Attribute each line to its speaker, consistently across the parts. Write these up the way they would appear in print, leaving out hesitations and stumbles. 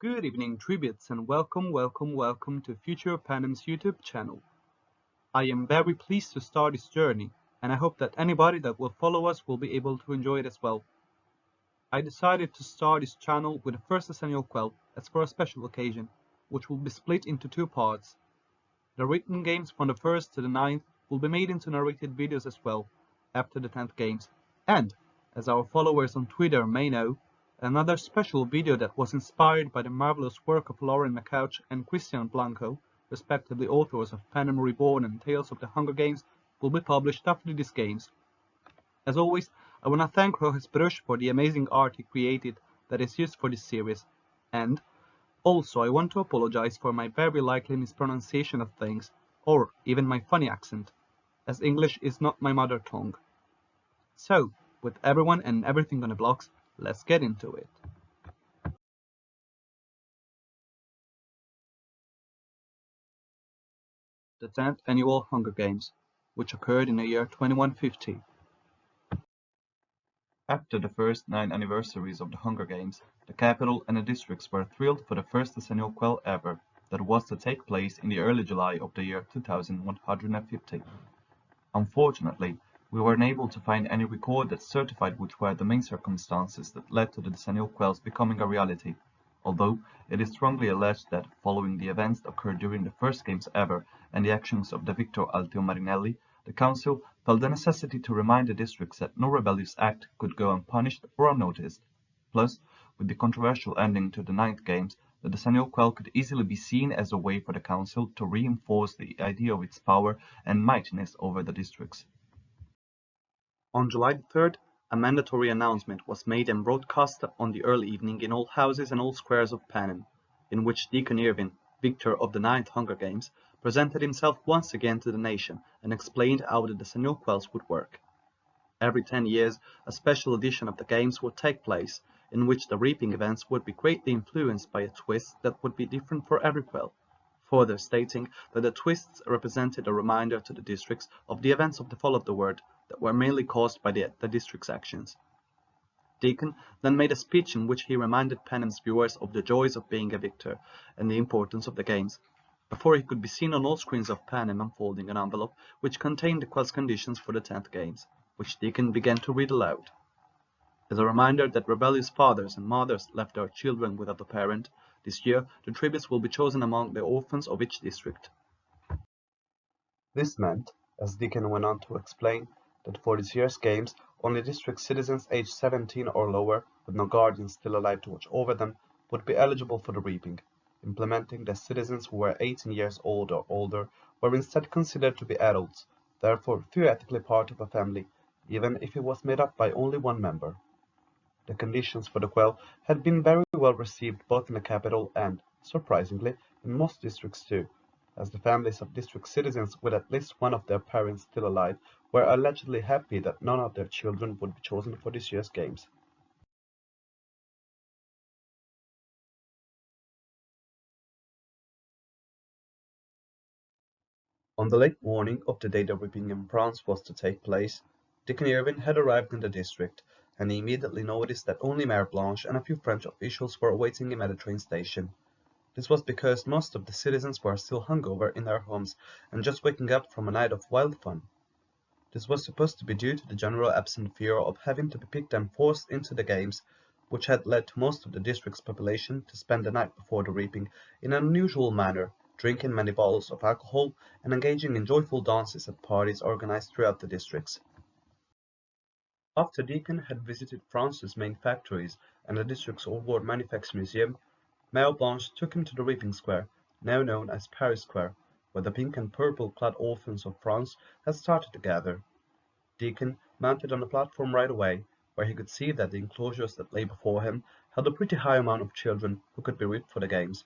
Speaker 1: Good evening, tributes, and welcome to Future Panem's YouTube channel. I am very pleased to start this journey, and I hope that anybody that will follow us will be able to enjoy it as well. I decided to start this channel with the first Decennial Quell as for a special occasion, which will be split into two parts. The written games from the 1st to the 9th will be made into narrated videos as well, after the 10th games, and, as our followers on Twitter may know, another special video that was inspired by the marvelous work of McCouch and Blanco, respectively authors of Panem, Reborn and Tales of the Hunger Games, will be published after these games. As always, I want to thank Rojas Brush for the amazing art he created that is used for this series, and also I want to apologize for my very likely mispronunciation of things, or even my funny accent, as English is not my mother tongue. So, with everyone and everything on the blocks, let's get into it. The 10th Annual Hunger Games, which occurred in the year 2150. After the first 9 anniversaries of the Hunger Games, the capital and the districts were thrilled for the first Decennial Quell ever, that was to take place in the early July of the year 2150. Unfortunately, we weren't able to find any record that certified which were the main circumstances that led to the Decennial Quells becoming a reality, although it is strongly alleged that, following the events that occurred during the first games ever and the actions of the victor Altio Marinelli, the Council felt the necessity to remind the districts that no rebellious act could go unpunished or unnoticed. Plus, with the controversial ending to the 9th games, the Decennial Quell could easily be seen as a way for the Council to reinforce the idea of its power and mightiness over the districts. On July 3rd, a mandatory announcement was made and broadcast on the early evening in all houses and all squares of Panem, in which Deacon Irvin, victor of the 9th Hunger Games, presented himself once again to the nation and explained how the Decennial Quells would work. Every 10 years, a special edition of the games would take place, in which the reaping events would be greatly influenced by a twist that would be different for every quell, further stating that the twists represented a reminder to the districts of the events of the fall of the world that were mainly caused by the district's actions. Deacon then made a speech in which he reminded Panem's viewers of the joys of being a victor and the importance of the games, before he could be seen on all screens of Panem unfolding an envelope which contained the Quell's conditions for the 10th games, which Deacon began to read aloud. As a reminder that rebellious fathers and mothers left their children without a parent, this year the tributes will be chosen among the orphans of each district. This meant, as Deacon went on to explain, that for this year's games, only district citizens aged 17 or lower, with no guardians still alive to watch over them, would be eligible for the reaping, implementing that citizens who were 18 years old or older were instead considered to be adults, therefore theoretically part of a family, even if it was made up by only one member. The conditions for the quell had been very well received both in the capital and, surprisingly, in most districts too, as the families of district citizens with at least one of their parents still alive were allegedly happy that none of their children would be chosen for this year's games. On the late morning of the day the reaping in France was to take place, Deacon Irvin had arrived in the district, and he immediately noticed that only Mayor Blanche and a few French officials were awaiting him at the train station. This was because most of the citizens were still hungover in their homes and just waking up from a night of wild fun. This was supposed to be due to the general absent fear of having to be picked and forced into the games, which had led to most of the district's population to spend the night before the reaping in an unusual manner, drinking many bottles of alcohol and engaging in joyful dances at parties organized throughout the districts. After Deacon had visited France's main factories and the district's War Manufacture Museum, Mayor Blanche took him to the reaping square, now known as Paris Square, where the pink and purple-clad orphans of France had started to gather. Deacon mounted on the platform right away, where he could see that the enclosures that lay before him held a pretty high amount of children who could be reaped for the games.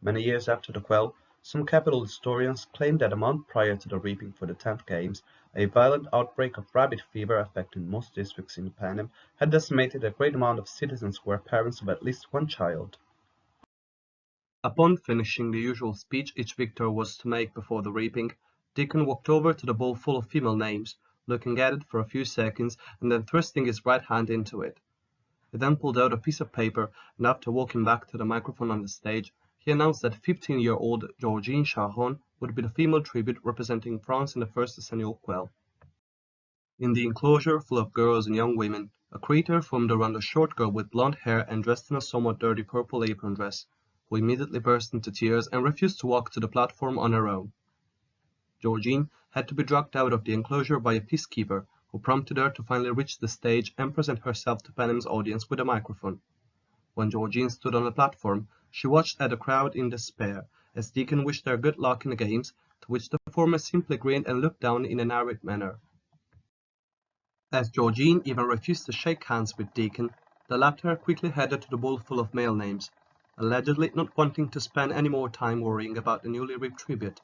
Speaker 1: Many years after the quell, some capital historians claimed that a month prior to the reaping for the 10th games, a violent outbreak of rabbit fever affecting most districts in Panem had decimated a great amount of citizens who were parents of at least one child. Upon finishing the usual speech each victor was to make before the reaping, Deacon walked over to the bowl full of female names, looking at it for a few seconds and then thrusting his right hand into it.
Speaker 2: He then pulled out a piece of paper, and after walking back to the microphone on the stage, he announced that 15-year-old Georgine Charron would be the female tribute representing France in the first decennial Quell. In the enclosure full of girls and young women, a crater formed around a short girl with blonde hair and dressed in a somewhat dirty purple apron dress, who immediately burst into tears and refused to walk to the platform on her own. Georgine had to be dragged out of the enclosure by a peacekeeper, who prompted her to finally reach the stage and present herself to Panem's audience with a microphone. When Georgine stood on the platform, she watched at the crowd in despair, as Deacon wished her good luck in the games, to which the former simply grinned and looked down in an arid manner. As Georgine even refused to shake hands with Deacon, the latter quickly headed to the bowl full of male names, allegedly not wanting to spend any more time worrying about the newly reaped tribute,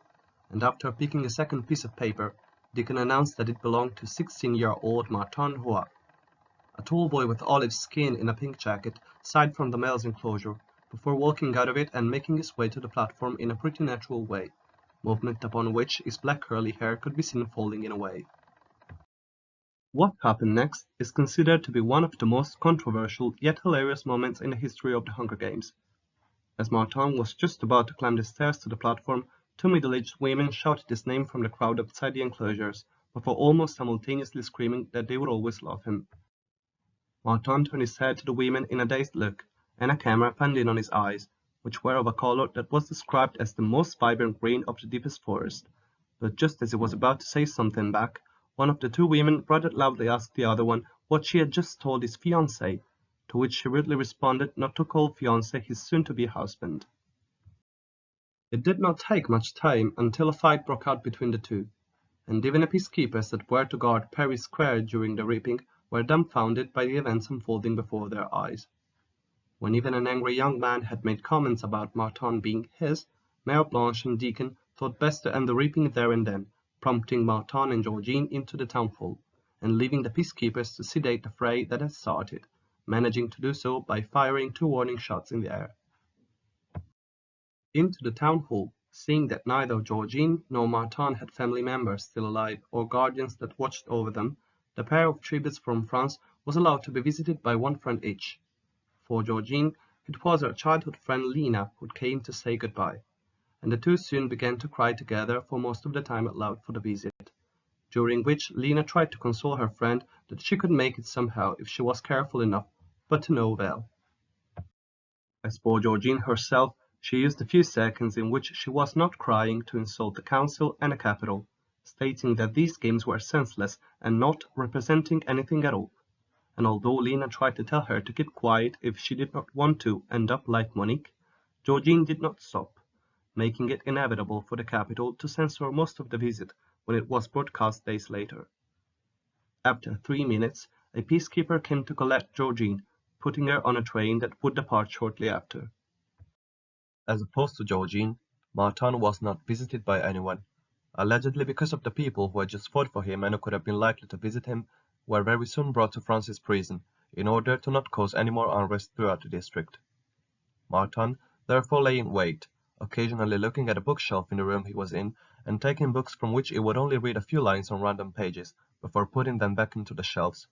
Speaker 2: and after picking a second piece of paper, Deacon announced that it belonged to 16-year-old Martin Roy. A tall boy with olive skin in a pink jacket sighed from the male's enclosure, before walking out of it and making his way to the platform in a pretty natural way, movement upon which his black curly hair could be seen falling in a wave. What happened next is considered to be one of the most controversial yet hilarious moments in the history of the Hunger Games. As Martin was just about to climb the stairs to the platform, two middle-aged women shouted his name from the crowd outside the enclosures, before almost simultaneously screaming that they would always love him. Martin turned his head to the women in a dazed look, and a camera panned in on his eyes, which were of a color that was described as the most vibrant green of the deepest forest. But just as he was about to say something back, one of the two women rather loudly asked the other one what she had just told his fiancé, to which she rudely responded not to call fiancé his soon-to-be husband. It did not take much time until a fight broke out between the two, and even the peacekeepers that were to guard Paris Square during the reaping were dumbfounded by the events unfolding before their eyes. When even an angry young man had made comments about Martin being his, Mayor Blanche and Deacon thought best to end the reaping there and then, prompting Martin and Georgine into the town hall, and leaving the peacekeepers to sedate the fray that had started, managing to do so by firing two warning shots in the air. Into the town hall, seeing that neither Georgine nor Martin had family members still alive or guardians that watched over them, the pair of tributes from France was allowed to be visited by one friend each. For Georgine, it was her childhood friend Lena who came to say goodbye, and the two soon began to cry together for most of the time allowed for the visit, during which Lena tried to console her friend that she could make it somehow if she was careful enough, but to no avail. As for Georgine herself, she used the few seconds in which she was not crying to insult the council and the capital, stating that these games were senseless and not representing anything at all. And although Lena tried to tell her to keep quiet if she did not want to end up like Monique, Georgine did not stop, making it inevitable for the capital to censor most of the visit when it was broadcast days later. After 3 minutes, a peacekeeper came to collect Georgine, putting her on a train that would depart shortly after. As opposed to Georgine, Martin was not visited by anyone, allegedly because of the people who had just fought for him and who could have been likely to visit him were very soon brought to France's prison in order to not cause any more unrest throughout the district. Martin therefore lay in wait, occasionally looking at a bookshelf in the room he was in and taking books from which he would only read a few lines on random pages before putting them back into the shelves.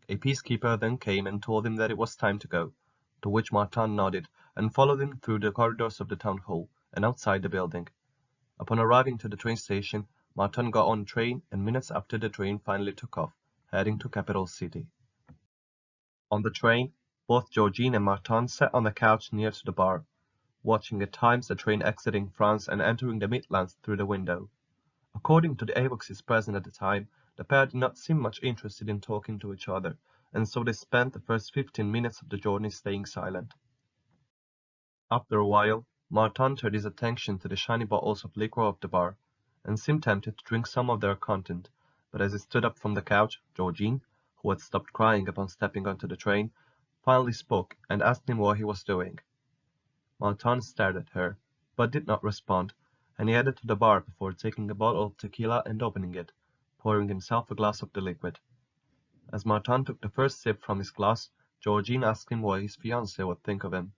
Speaker 2: A peacekeeper then came and told him that it was time to go, to which Martin nodded and followed him through the corridors of the town hall and outside the building. Upon arriving to the train station, Martin got on the train, and minutes after the train finally took off, heading to Capital City. On the train, both Georgine and Martin sat on the couch near to the bar, watching at times the train exiting France and entering the Midlands through the window. According to the avoxes present at the time, the pair did not seem much interested in talking to each other, and so they spent the first 15 minutes of the journey staying silent. After a while, Martin turned his attention to the shiny bottles of liquor of the bar, and seemed tempted to drink some of their content, but as he stood up from the couch, Georgine, who had stopped crying upon stepping onto the train, finally spoke and asked him what he was doing. Martin stared at her, but did not respond, and he headed to the bar before taking a bottle of tequila and opening it, pouring himself a glass of the liquid. As Martin took the first sip from his glass, Georgine asked him what his fiancée would think of him,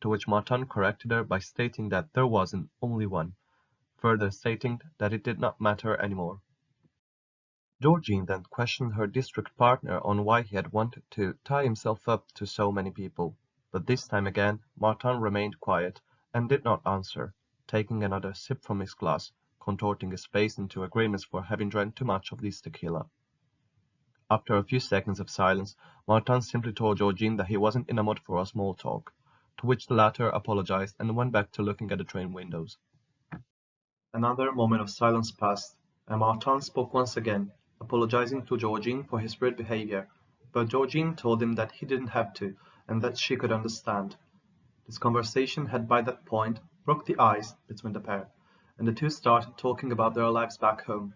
Speaker 2: to which Martin corrected her by stating that there wasn't only one, further stating that it did not matter anymore. Georgine then questioned her district partner on why he had wanted to tie himself up to so many people, but this time again Martin remained quiet and did not answer, taking another sip from his glass, contorting his face into a grimace for having drank too much of this tequila. After a few seconds of silence, Martin simply told Georgine that he wasn't in a mood for a small talk, to which the latter apologized and went back to looking at the train windows. Another moment of silence passed, and Martin spoke once again, apologizing to Georgine for his rude behavior, but Georgine told him that he didn't have to, and that she could understand. This conversation had by that point broke the ice between the pair, and the two started talking about their lives back home.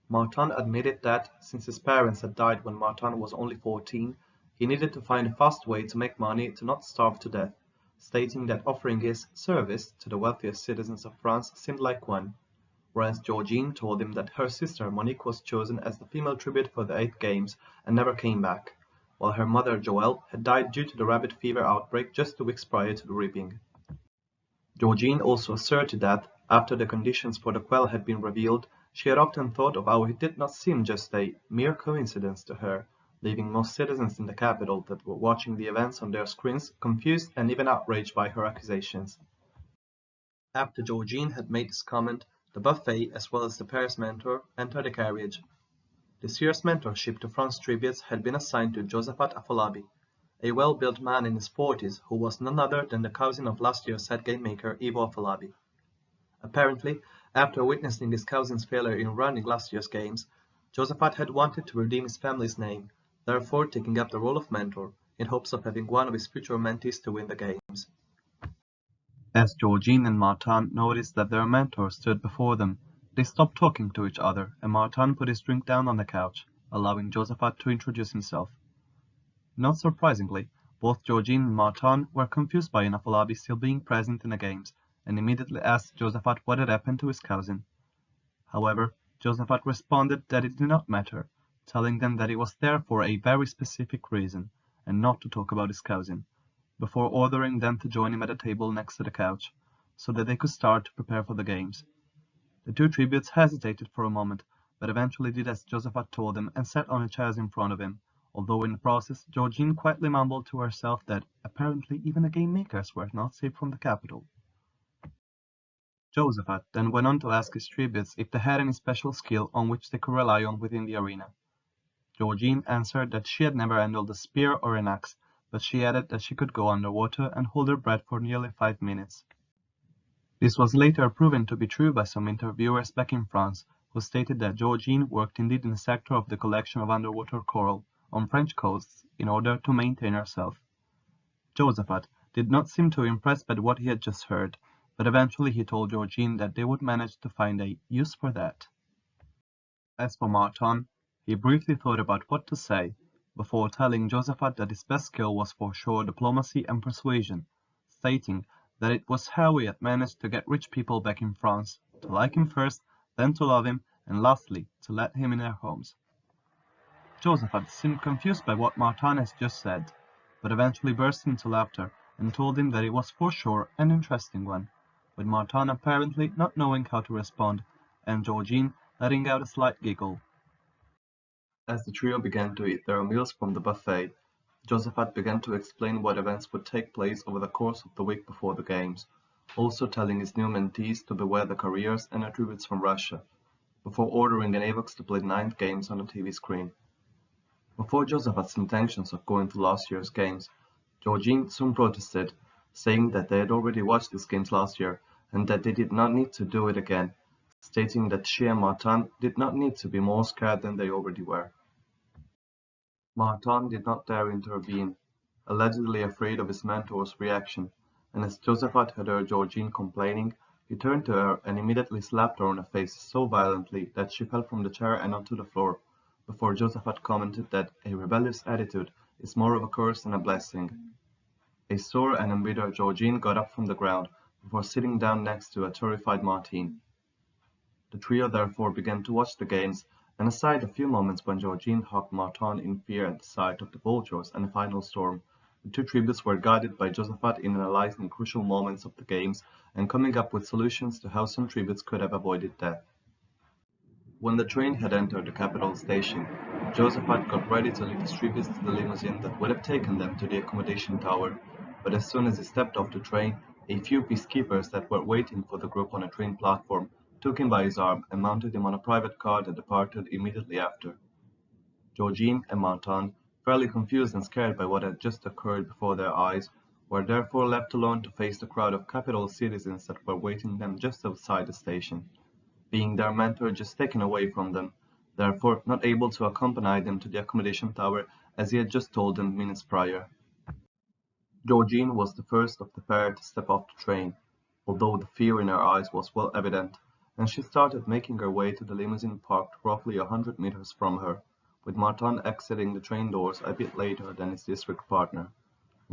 Speaker 2: Martin admitted that, since his parents had died when Martin was only 14, he needed to find a fast way to make money to not starve to death, stating that offering his service to the wealthiest citizens of France seemed like one, whereas Georgine told him that her sister Monique was chosen as the female tribute for the 8 games and never came back, while her mother Joelle had died due to the rabbit fever outbreak just 2 weeks prior to the reaping. Georgine also asserted that, after the conditions for the Quell had been revealed, she had often thought of how it did not seem just a mere coincidence to her, leaving most citizens in the capital that were watching the events on their screens confused and even outraged by her accusations. After Georgine had made this comment, the buffet as well as the pair's mentor entered the carriage. This year's mentorship to France tributes had been assigned to Josaphat Afolabi, a well-built man in his 40s who was none other than the cousin of last year's head game maker Ivo Afolabi. Apparently, after witnessing his cousin's failure in running last year's games, Josaphat had wanted to redeem his family's name, therefore taking up the role of mentor, in hopes of having one of his future mentees to win the games. As Georgine and Martin noticed that their mentor stood before them, they stopped talking to each other, and Martin put his drink down on the couch, allowing Josaphat to introduce himself. Not surprisingly, both Georgine and Martin were confused by Afolabi still being present in the games, and immediately asked Josaphat what had happened to his cousin. However, Josaphat responded that it did not matter, telling them that he was there for a very specific reason, and not to talk about his cousin, before ordering them to join him at a table next to the couch, so that they could start to prepare for the games. The 2 tributes hesitated for a moment, but eventually did as Josaphat told them and sat on the chairs in front of him, although in the process Georgine quietly mumbled to herself that apparently even the game makers were not safe from the capital. Josaphat then went on to ask his tributes if they had any special skill on which they could rely on within the arena. Georgine answered that she had never handled a spear or an axe, but she added that she could go underwater and hold her breath for nearly 5 minutes. This was later proven to be true by some interviewers back in France, who stated that Georgine worked indeed in a sector of the collection of underwater coral on French coasts in order to maintain herself. Josaphat did not seem too impressed by what he had just heard, but eventually he told Georgine that they would manage to find a use for that. As for Martin, he briefly thought about what to say, before telling Josaphat that his best skill was for sure diplomacy and persuasion, stating that it was how he had managed to get rich people back in France, to like him first, then to love him, and lastly, to let him in their homes. Josaphat seemed confused by what Martin had just said, but eventually burst into laughter and told him that it was for sure an interesting one, with Martin apparently not knowing how to respond, and Georgine letting out a slight giggle. As the trio began to eat their meals from the buffet, Josaphat began to explain what events would take place over the course of the week before the games, also telling his new mentees to beware the careers and attributes from Russia, before ordering an AVOX to play 9 games on the TV screen. Before Josaphat's intentions of going to last year's games, Georgine soon protested, saying that they had already watched these games last year and that they did not need to do it again, stating that she and Martin did not need to be more scared than they already were. Martin did not dare intervene, allegedly afraid of his mentor's reaction, and as Josaphat had heard Georgine complaining, he turned to her and immediately slapped her on the face so violently that she fell from the chair and onto the floor, before Josaphat commented that a rebellious attitude is more of a curse than a blessing. A sore and embittered Georgine got up from the ground, before sitting down next to a terrified Martin. The trio therefore began to watch the games, and aside a few moments when Georgine hugged Martin in fear at the sight of the vultures and the final storm, the 2 tributes were guided by Josaphat in analyzing crucial moments of the games and coming up with solutions to how some tributes could have avoided death.
Speaker 1: When the train had entered the capital station, Josephat got ready to lead his tributes to the limousine that would have taken them to the accommodation tower, but as soon as he stepped off the train, a few peacekeepers that were waiting for the group on a train platform took him by his arm and mounted him on a private car that departed immediately after. Georgine and Martin, fairly confused and scared by what had just occurred before their eyes, were therefore left alone to face the crowd of capital citizens that were waiting them just outside the station, being their mentor just taken away from them, therefore not able to accompany them to the accommodation tower as he had just told them minutes prior. Georgine was the first of the pair to step off the train, although the fear in her eyes was well evident, and she started making her way to the limousine parked roughly 100 meters from her, with Martin exiting the train doors a bit later than his district partner.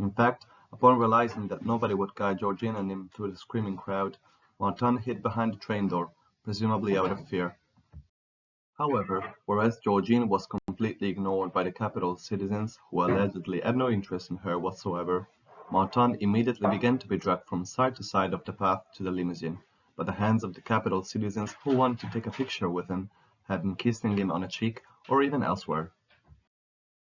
Speaker 1: In fact, upon realizing that nobody would guide Georgine and him through the screaming crowd, Martin hid behind the train door, presumably out of fear. However, whereas Georgine was completely ignored by the capital citizens who allegedly had no interest in her whatsoever, Martin immediately began to be dragged from side to side of the path to the limousine by the hands of the capital citizens who wanted to take a picture with him, had been kissing him on a cheek or even elsewhere.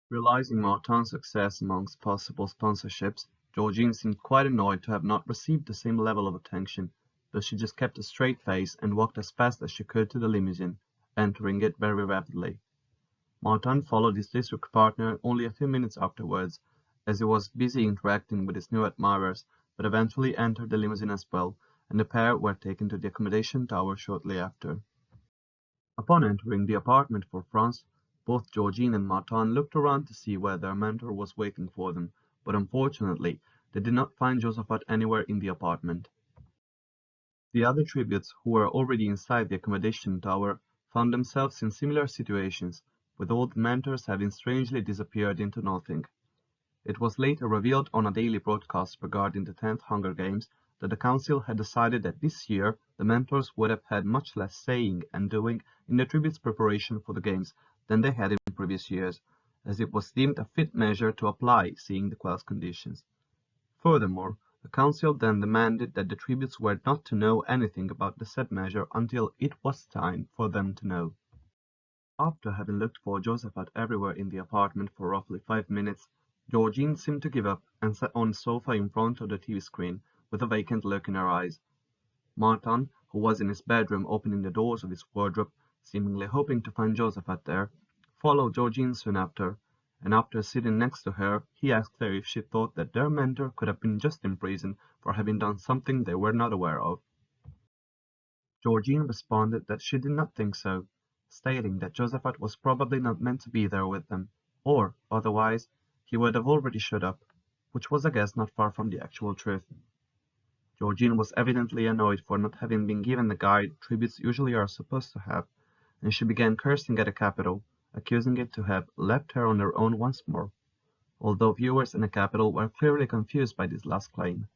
Speaker 1: Realizing Martin's success amongst possible sponsorships, Georgine seemed quite annoyed to have not received the same level of attention, but she just kept a straight face and walked as fast as she could to the limousine, entering it very rapidly. Martin followed his district partner only a few minutes afterwards, as he was busy interacting with his new admirers, but eventually entered the limousine as well, and the pair were taken to the accommodation tower shortly after. Upon entering the apartment for France, both Georgine and Martin looked around to see where their mentor was waiting for them, but unfortunately, they did not find Josephat anywhere in the apartment. The other tributes who were already inside the accommodation tower found themselves in similar situations, with all the mentors having strangely disappeared into nothing. It was later revealed on a daily broadcast regarding the 10th Hunger Games that the council had decided that this year the mentors would have had much less saying and doing in the tributes preparation for the games than they had in previous years, as it was deemed a fit measure to apply seeing the Quell's conditions. Furthermore, the council then demanded that the tributes were not to know anything about the said measure until it was time for them to know. After having looked for Josephat everywhere in the apartment for roughly 5 minutes, Georgine seemed to give up and sat on the sofa in front of the TV screen with a vacant look in her eyes. Martin, who was in his bedroom opening the doors of his wardrobe, seemingly hoping to find Josephat there, followed Georgine soon after, and after sitting next to her, he asked her if she thought that their mentor could have been just in prison for having done something they were not aware of. Georgine responded that she did not think so, stating that Josephat was probably not meant to be there with them, or, otherwise, he would have already showed up, which was I guess not far from the actual truth. Georgine was evidently annoyed for not having been given the guide tributes usually are supposed to have, and she began cursing at the capital, accusing it to have left her on her own once more, although viewers in the capital were clearly confused by this last claim.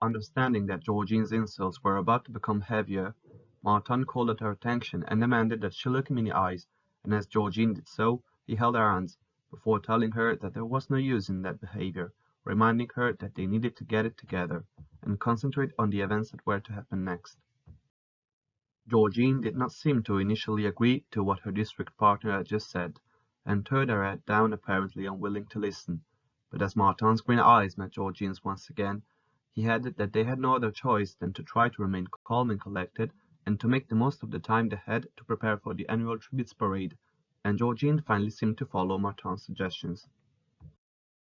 Speaker 1: Understanding that Georgine's insults were about to become heavier, Martin called at her attention and demanded that she look him in the eyes, and as Georgine did so, he held her hands, before telling her that there was no use in that behavior, reminding her that they needed to get it together, and concentrate on the events that were to happen next. Georgine did not seem to initially agree to what her district partner had just said, and turned her head down apparently unwilling to listen, but as Martin's green eyes met Georgine's once again, he added that they had no other choice than to try to remain calm and collected, and to make the most of the time they had to prepare for the annual tributes parade, and Georgine finally seemed to follow Martin's suggestions.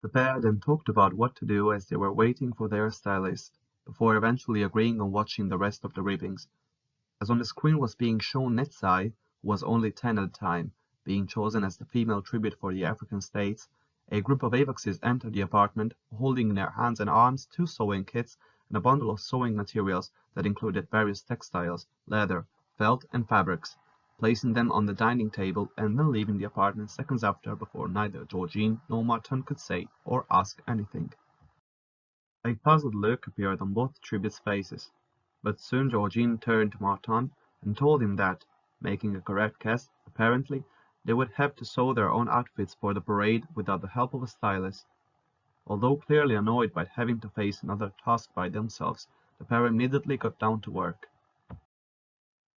Speaker 1: The pair then talked about what to do as they were waiting for their stylist, before eventually agreeing on watching the rest of the ribbings. As on the screen was being shown Netzai, who was only 10 at the time, being chosen as the female tribute for the African states, a group of AVOXes entered the apartment, holding in their hands and arms 2 sewing kits and a bundle of sewing materials that included various textiles, leather, felt, and fabrics, placing them on the dining table and then leaving the apartment seconds after before neither Georgine nor Martin could say or ask anything. A puzzled look appeared on both tributes' faces, but soon Georgine turned to Martin and told him that, making a correct guess, apparently, they would have to sew their own outfits for the parade without the help of a stylist. Although clearly annoyed by having to face another task by themselves, the pair immediately got down to work.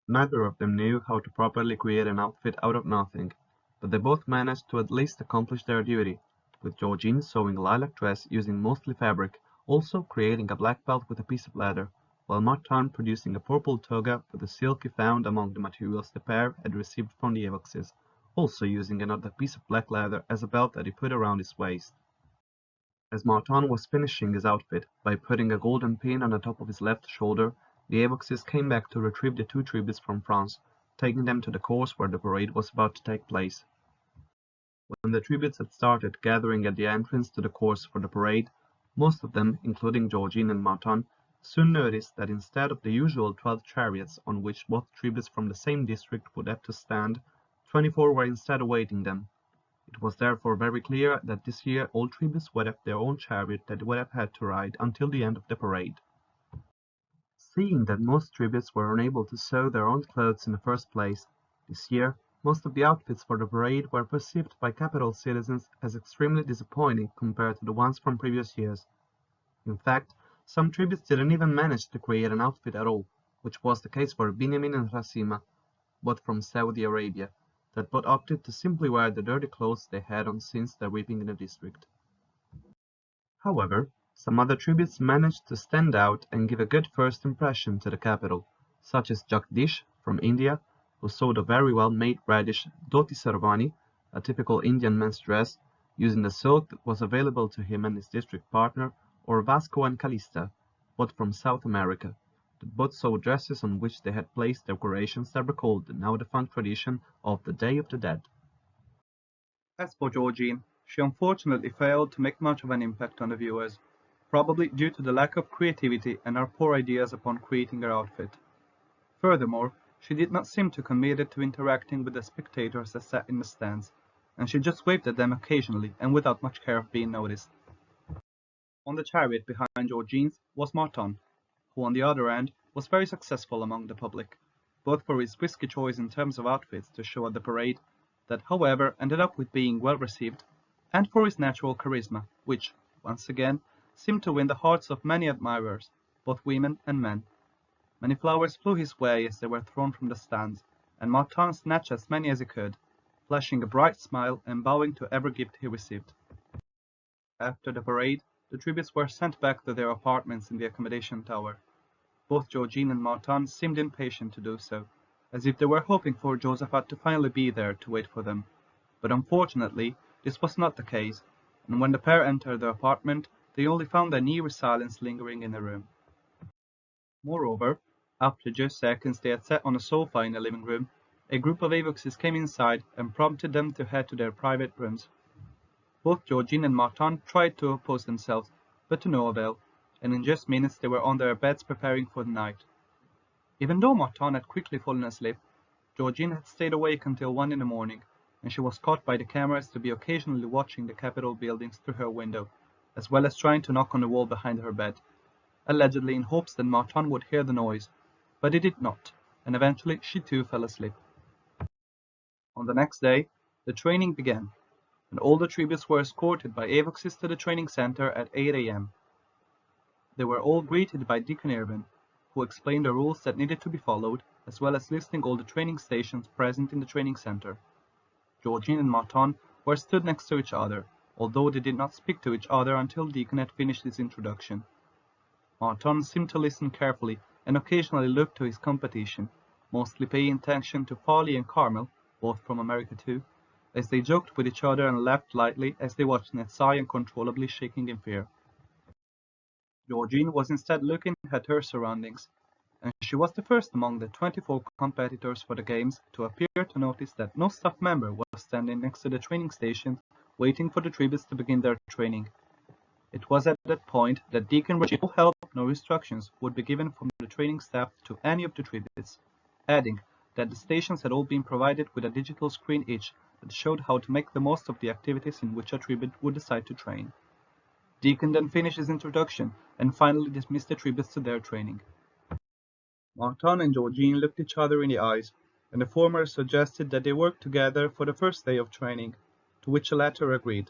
Speaker 2: Neither of them knew how to properly create an outfit out of nothing, but they both managed to at least accomplish their duty, with Georgine sewing a lilac dress using mostly fabric, also creating a black belt with a piece of leather, while Martin producing a purple toga with the silk he found among the materials the pair had received from the Evoxes, also using another piece of black leather as a belt that he put around his waist. As Martin was finishing his outfit by putting a golden pin on the top of his left shoulder, the Avoxes came back to retrieve the two tributes from France, taking them to the course where the parade was about to take place. When the tributes had started gathering at the entrance to the course for the parade, most of them, including Georgine and Martin, soon noticed that instead of the usual 12 chariots on which both tributes from the same district would have to stand, 24 were instead awaiting them. It was therefore very clear that this year all tributes would have their own chariot that they would have had to ride until the end of the parade. Seeing that most tributes were unable to sew their own clothes in the first place, this year most of the outfits for the parade were perceived by capital citizens as extremely disappointing compared to the ones from previous years. In fact, some tributes didn't even manage to create an outfit at all, which was the case for Binyamin and Rasima, both from Saudi Arabia, that both opted to simply wear the dirty clothes they had on since their weeping in the district. However, some other tributes managed to stand out and give a good first impression to the capital, such as Jagdish from India, who sewed a very well-made reddish dhoti sarvani, a typical Indian men's dress, using the silk that was available to him and his district partner, or Vasco and Calista, both from South America, that both sewed dresses on which they had placed decorations that recalled the now defunct tradition of the Day of the Dead.
Speaker 1: As for Georgine, she unfortunately failed to make much of an impact on the viewers, probably due to the lack of creativity and her poor ideas upon creating her outfit. Furthermore, she did not seem too committed to interacting with the spectators that sat in the stands, and she just waved at them occasionally and without much care of being noticed. On the chariot behind Georgine's was Martin, who on the other end was very successful among the public, both for his risky choice in terms of outfits to show at the parade, that however ended up with being well received, and for his natural charisma, which, once again, seemed to win the hearts of many admirers, both women and men. Many flowers flew his way as they were thrown from the stands, and Martin snatched as many as he could, flashing a bright smile and bowing to every gift he received. After the parade, the tributes were sent back to their apartments in the accommodation tower. Both Georgine and Martin seemed impatient to do so, as if they were hoping for Josaphat to finally be there to wait for them. But unfortunately, this was not the case, and when the pair entered the apartment, they only found an eerie silence lingering in the room. Moreover, after just seconds they had sat on a sofa in the living room, a group of Avoxes came inside and prompted them to head to their private rooms. Both Georgine and Martin tried to oppose themselves, but to no avail, and in just minutes they were on their beds preparing for the night. Even though Martin had quickly fallen asleep, Georgine had stayed awake until 1 in the morning, and she was caught by the cameras to be occasionally watching the Capitol buildings through her window, as well as trying to knock on the wall behind her bed, allegedly in hopes that Martin would hear the noise, but he did not, and eventually she too fell asleep. On the next day, the training began, and all the tributes were escorted by Avoxes to the training center at 8 a.m. They were all greeted by Deacon Irvin, who explained the rules that needed to be followed, as well as listing all the training stations present in the training center. Georgine and Martin were stood next to each other, although they did not speak to each other until Deacon had finished his introduction. Martin seemed to listen carefully and occasionally looked to his competition, mostly paying attention to Farley and Carmel, both from America too, as they joked with each other and laughed lightly as they watched Ned sigh uncontrollably shaking in fear. Georgine was instead looking at her surroundings, and she was the first among the 24 competitors for the games to appear to notice that no staff member was standing next to the training station waiting for the tributes to begin their training. It was at that point that Deacon received no help nor instructions would be given from the training staff to any of the tributes, adding that the stations had all been provided with a digital screen each that showed how to make the most of the activities in which a tribute would decide to train. Deacon then finished his introduction and finally dismissed the tributes to their training. Martin and Georgine looked each other in the eyes, and the former suggested that they work together for the first day of training, to which the latter agreed,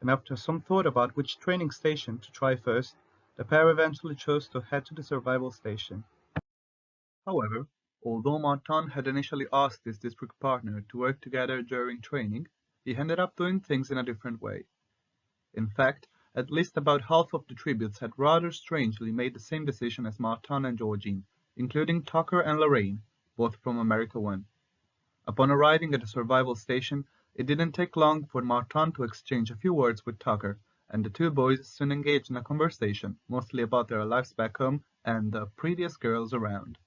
Speaker 1: and after some thought about which training station to try first, the pair eventually chose to head to the survival station. However, Although Martin had initially asked his district partner to work together during training, he ended up doing things in a different way. In fact, at least about half of the tributes had rather strangely made the same decision as Martin and Georgine, including Tucker and Lorraine, both from America 1. Upon arriving at the survival station, it didn't take long for Martin to exchange a few words with Tucker, and the two boys soon engaged in a conversation, mostly about their lives back home and the prettiest girls around.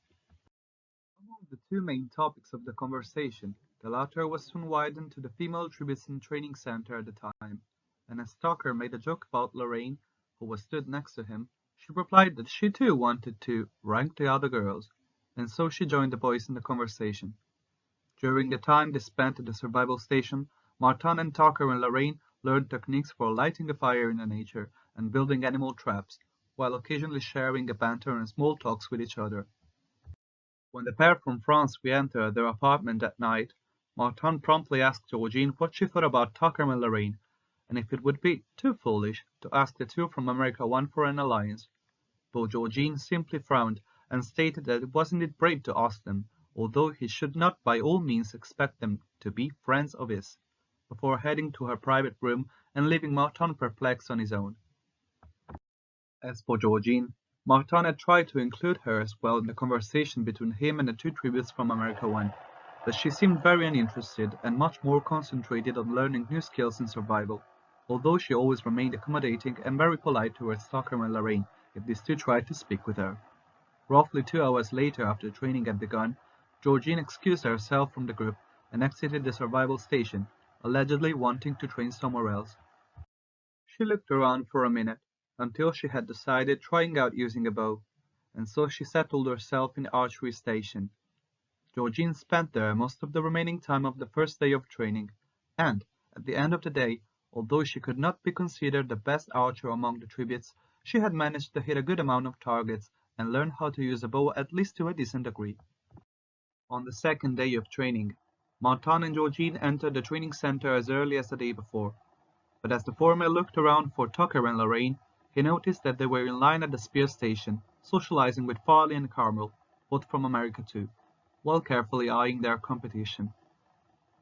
Speaker 1: Among the two main topics of the conversation, the latter was soon widened to the female Tribusson training center at the time, and as Tucker made a joke about Lorraine, who was stood next to him, she replied that she too wanted to rank the other girls, and so she joined the boys in the conversation. During the time they spent at the survival station, Martin and Tucker and Lorraine learned techniques for lighting a fire in the nature and building animal traps, while occasionally sharing a banter and small talks with each other. When the pair from France re-entered their apartment that night, Martin promptly asked Georgine what she thought about Tucker and Lorraine, and if it would be too foolish to ask the two from America 1 for an alliance. But Georgine simply frowned and stated that it was indeed brave to ask them, although he should not by all means expect them to be friends of his, before heading to her private room and leaving Martin perplexed on his own. As for Georgine, Martin had tried to include her as well in the conversation between him and the two tributes from America 1, but she seemed very uninterested and much more concentrated on learning new skills in survival, although she always remained accommodating and very polite towards Tucker and Lorraine if these two tried to speak with her. Roughly 2 hours later after training had begun, Georgine excused herself from the group and exited the survival station, allegedly wanting to train somewhere else. She looked around for a minute, until she had decided trying out using a bow, and so she settled herself in the archery station. Georgine spent there most of the remaining time of the first day of training, and, at the end of the day, although she could not be considered the best archer among the tributes, she had managed to hit a good amount of targets and learned how to use a bow at least to a decent degree. On the second day of training, Martin and Georgine entered the training center as early as the day before, but as the former looked around for Tucker and Lorraine, he noticed that they were in line at the spear station, socializing with Farley and Carmel, both from America 2, while carefully eyeing their competition.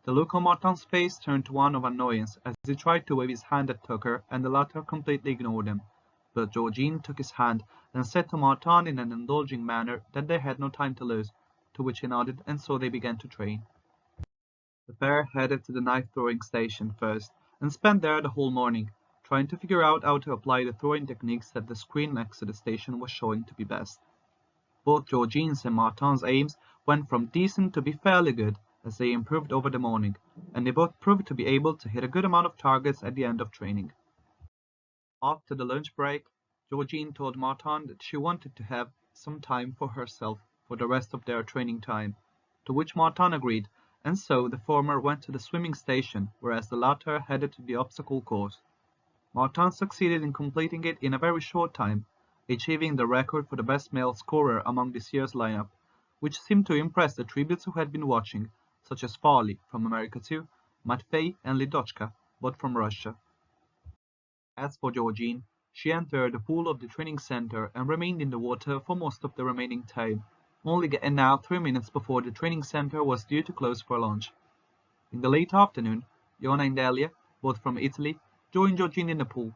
Speaker 1: The look on Martin's face turned to one of annoyance as he tried to wave his hand at Tucker and the latter completely ignored him, but Georgine took his hand and said to Martin in an indulging manner that they had no time to lose, to which he nodded, and so they began to train. The pair headed to the knife-throwing station first and spent there the whole morning, trying to figure out how to apply the throwing techniques that the screen next to the station was showing to be best. Both Georgine's and Martin's aims went from decent to be fairly good as they improved over the morning, and they both proved to be able to hit a good amount of targets at the end of training. After the lunch break, Georgine told Martin that she wanted to have some time for herself for the rest of their training time, to which Martin agreed, and so the former went to the swimming station, whereas the latter headed to the obstacle course. Martin succeeded in completing it in a very short time, achieving the record for the best male scorer among this year's lineup, which seemed to impress the tributes who had been watching, such as Farley from America 2, Matvey and Lidochka, both from Russia. As for Georgine, she entered the pool of the training center and remained in the water for most of the remaining time, only getting out 3 minutes before the training center was due to close for lunch. In the late afternoon, Iona and Delia, both from Italy, joined Georgine in the pool,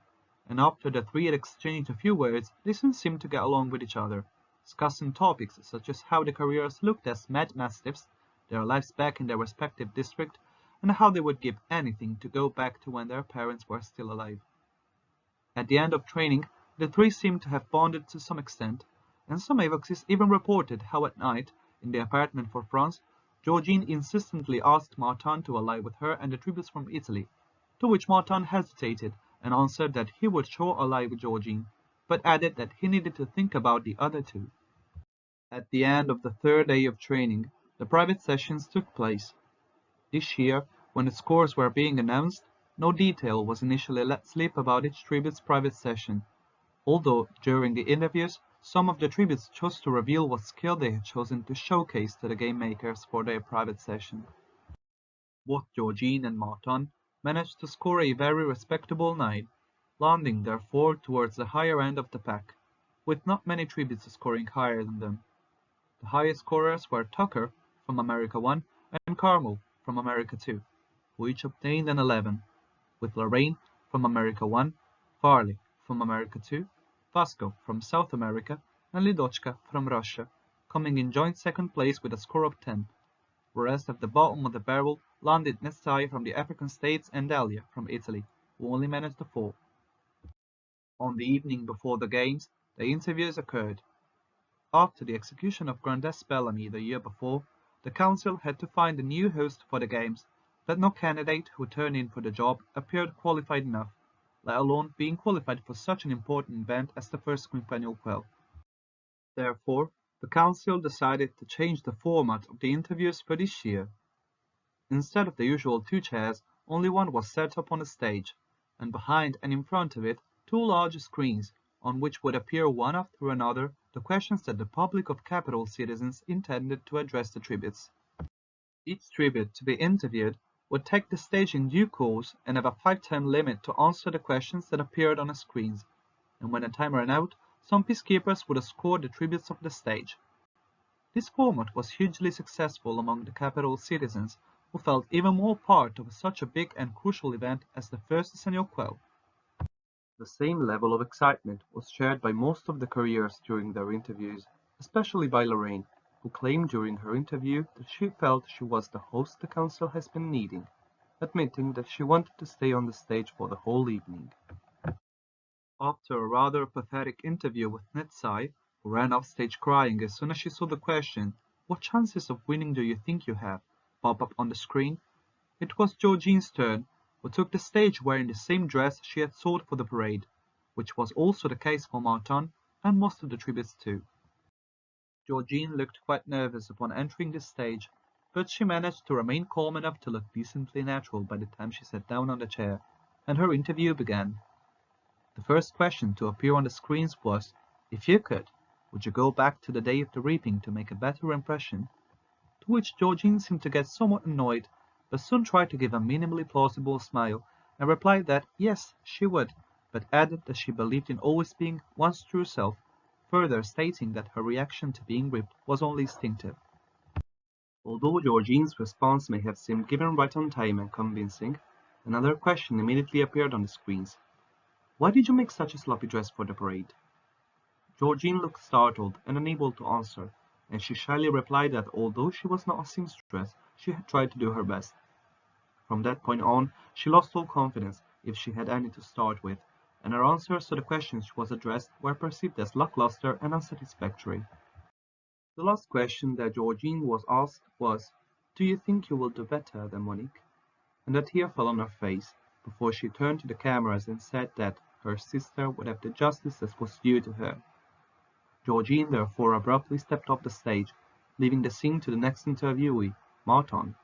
Speaker 1: and after the three had exchanged a few words, they soon seemed to get along with each other, discussing topics such as how the careers looked as mad mastiffs, their lives back in their respective district, and how they would give anything to go back to when their parents were still alive. At the end of training, the three seemed to have bonded to some extent, and some Avoxes even reported how at night, in the apartment for France, Georgine insistently asked Martin to ally with her and the tributes from Italy, to which Martin hesitated and answered that he would sure ally with Georgine, but added that he needed to think about the other two. At the end of the third day of training, the private sessions took place. This year, when the scores were being announced, no detail was initially let slip about each tribute's private session, although during the interviews, some of the tributes chose to reveal what skill they had chosen to showcase to the game makers for their private session. Both Georgine and Martin managed to score a very respectable 9, landing therefore towards the higher end of the pack, with not many tributes scoring higher than them. The highest scorers were Tucker from America 1 and Carmel from America 2, who each obtained an 11, with Lorraine from America 1, Farley from America 2, Vasco from South America, and Lidochka from Russia, coming in joint second place with a score of 10, whereas at the bottom of the barrel landed Netsai from the African states and Dahlia from Italy, who only managed a 4. On the evening before the games, the interviews occurred. After the execution of Grandess Bellamy the year before, the council had to find a new host for the games, but no candidate who turned in for the job appeared qualified enough, let alone being qualified for such an important event as the first quinquennial Quell. Therefore, the council decided to change the format of the interviews for this year. Instead of the usual 2 chairs, only one was set up on the stage, and behind and in front of it 2 large screens, on which would appear one after another the questions that the public of capital citizens intended to address the tributes. Each tribute to be interviewed would take the stage in due course and have a 5-time limit to answer the questions that appeared on the screens, and when the time ran out, some peacekeepers would escort the tributes off the stage. This format was hugely successful among the capital citizens, who felt even more part of such a big and crucial event as the first decennial Quell. The same level of excitement was shared by most of the couriers during their interviews, especially by Lorraine, who claimed during her interview that she felt she was the host the council has been needing, admitting that she wanted to stay on the stage for the whole evening. After a rather pathetic interview with Netsai, who ran off stage crying as soon as she saw the question, "What chances of winning do you think you have?" pop up on the screen, it was Georgine's turn, who took the stage wearing the same dress she had sought for the parade, which was also the case for Martin and most of the tributes too. Georgine looked quite nervous upon entering the stage, but she managed to remain calm enough to look decently natural by the time she sat down on the chair, and her interview began. The first question to appear on the screens was, "If you could, would you go back to the day of the reaping to make a better impression?" To which Georgine seemed to get somewhat annoyed, but soon tried to give a minimally plausible smile, and replied that yes, she would, but added that she believed in always being one's true self, further stating that her reaction to being ripped was only instinctive. Although Georgine's response may have seemed given right on time and convincing, another question immediately appeared on the screens. "Why did you make such a sloppy dress for the parade?" Georgine looked startled and unable to answer, and she shyly replied that although she was not a seamstress, she had tried to do her best. From that point on, she lost all confidence, if she had any to start with, and her answers to the questions she was addressed were perceived as lackluster and unsatisfactory. The last question that Georgine was asked was, "Do you think you will do better than Monique?" And a tear fell on her face, before she turned to the cameras and said that her sister would have the justice that was due to her. Georgine therefore abruptly stepped off the stage, leaving the scene to the next interviewee, Martin.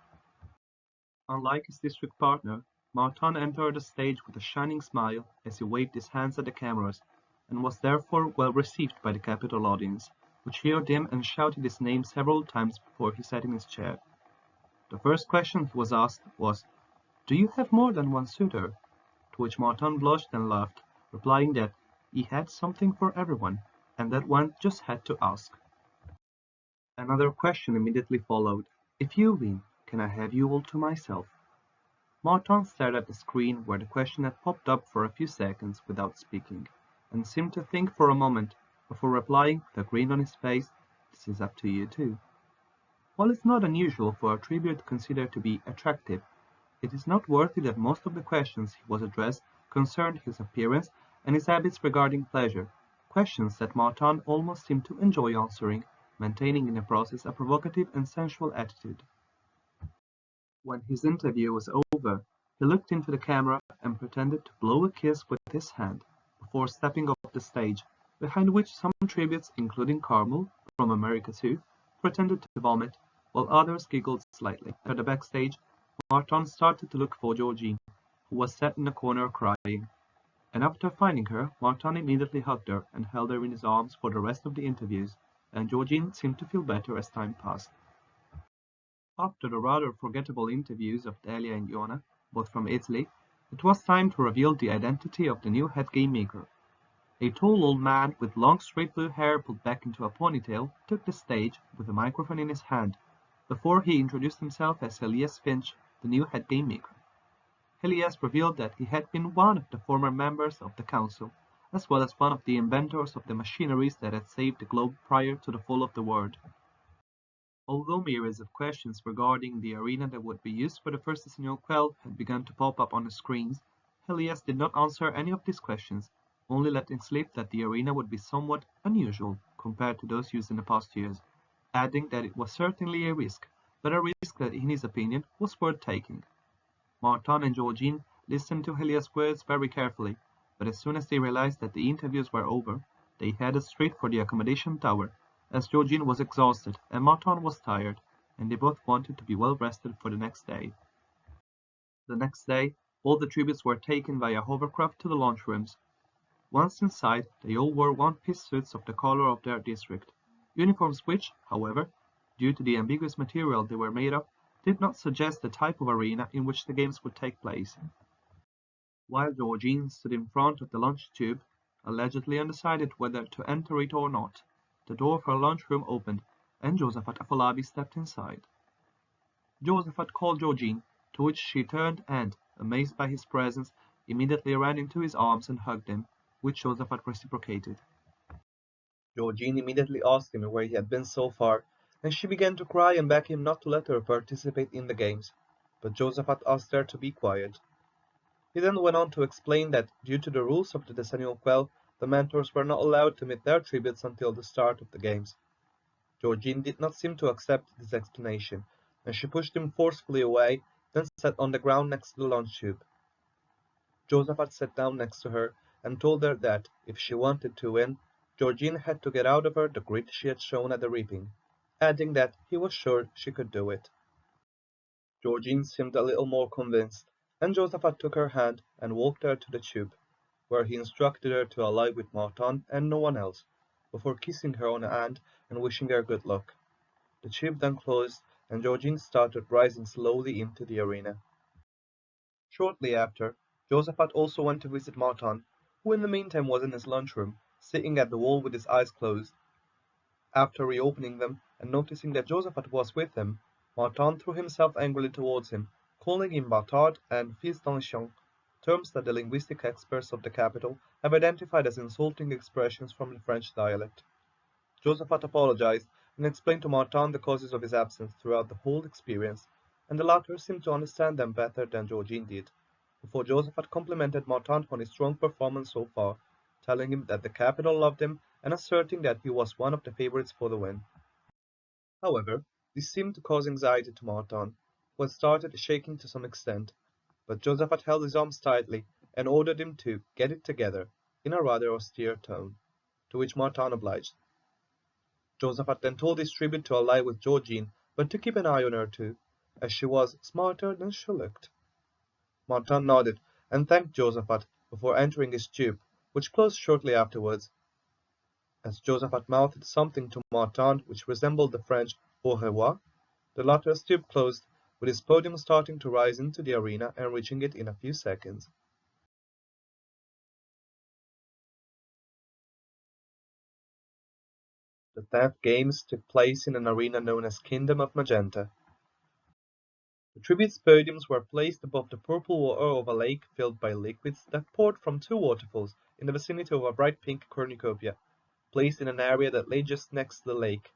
Speaker 1: Unlike his district partner, Martin entered the stage with a shining smile as he waved his hands at the cameras, and was therefore well received by the capital audience, who cheered him and shouted his name several times before he sat in his chair. The first question he was asked was, "Do you have more than one suitor?" To which Martin blushed and laughed, replying that he had something for everyone, and that one just had to ask. Another question immediately followed. "If you win, can I have you all to myself?" Martin stared at the screen where the question had popped up for a few seconds without speaking, and seemed to think for a moment, before replying with a grin on his face, "This is up to you too." While it's not unusual for a tribute considered to be attractive, it is noteworthy that most of the questions he was addressed concerned his appearance and his habits regarding pleasure, questions that Martin almost seemed to enjoy answering, maintaining in the process a provocative and sensual attitude. When his interview was over, he looked into the camera and pretended to blow a kiss with his hand, before stepping off the stage, behind which some tributes, including Carmel, from America 2, pretended to vomit, while others giggled slightly. At the backstage, Martin started to look for Georgine, who was sat in a corner crying, and after finding her, Martin immediately hugged her and held her in his arms for the rest of the interviews, and Georgine seemed to feel better as time passed. After the rather forgettable interviews of Delia and Iona, both from Italy, it was time to reveal the identity of the new head game maker.
Speaker 2: A tall old man with long straight blue hair pulled back into a ponytail took the stage with a microphone in his hand, before he introduced himself as Elias Finch, the new head game maker. Elias revealed that he had been one of the former members of the council, as well as one of the inventors of the machineries that had saved the globe prior to the fall of the world. Although myriads of questions regarding the arena that would be used for the first Decennial Quell had begun to pop up on the screens, Elias did not answer any of these questions, only letting slip that the arena would be somewhat unusual compared to those used in the past years, adding that it was certainly a risk, but a risk that in his opinion was worth taking. Martin and Georgine listened to Elias' words very carefully, but as soon as they realized that the interviews were over, they headed straight for the accommodation tower, as Georgine was exhausted and Martin was tired, and they both wanted to be well rested for the next day. The next day, all the tributes were taken via hovercraft to the lunchrooms. Once inside, they all wore one-piece suits of the color of their district, uniforms which, however, due to the ambiguous material they were made of, did not suggest the type of arena in which the games would take place. While Georgine stood in front of the lunch tube, allegedly undecided whether to enter it or not, the door for a lunchroom opened, and Josephat Afolabi stepped inside. Josephat called Georgine, to which she turned and, amazed by his presence, immediately ran into his arms and hugged him, which Josephat reciprocated. Georgine immediately asked him where he had been so far, and she began to cry and beg him not to let her participate in the games, but Josephat asked her to be quiet. He then went on to explain that, due to the rules of the Decennial Quell, the mentors were not allowed to meet their tributes until the start of the games. Georgine did not seem to accept this explanation, and she pushed him forcefully away, then sat on the ground next to the lunch tube. Josephat sat down next to her and told her that, if she wanted to win, Georgine had to get out of her the grit she had shown at the reaping, adding that he was sure she could do it. Georgine seemed a little more convinced, and Josephat took her hand and walked her to the tube, where he instructed her to ally with Martin and no one else, before kissing her on the hand and wishing her good luck. The tube then closed, and Georgine started rising slowly into the arena. Shortly after, Josephat also went to visit Martin, who in the meantime was in his lunchroom, sitting at the wall with his eyes closed. After reopening them and noticing that Josephat was with him, Martin threw himself angrily towards him, calling him bâtard and fils d'un chien, terms that the linguistic experts of the capital have identified as insulting expressions from the French dialect. Josephat apologized and explained to Martin the causes of his absence throughout the whole experience, and the latter seemed to understand them better than Georgine did, before Josephat complimented Martin on his strong performance so far, telling him that the capital loved him and asserting that he was one of the favorites for the win. However, this seemed to cause anxiety to Martin, who had started shaking to some extent, but Josephat held his arms tightly and ordered him to "get it together" in a rather austere tone, to which Martin obliged. Josephat then told his tribute to ally with Georgine, but to keep an eye on her too, as she was smarter than she looked. Martin nodded and thanked Josephat before entering his tube, which closed shortly afterwards. As Josephat mouthed something to Martin which resembled the French au revoir, the latter's tube closed, with his podium starting to rise into the arena and reaching it in a few seconds. The 10th games took place in an arena known as Kingdom of Magenta. The tribute's podiums were placed above the purple water of a lake filled by liquids that poured from two waterfalls in the vicinity of a bright pink cornucopia, placed in an area that lay just next to the lake.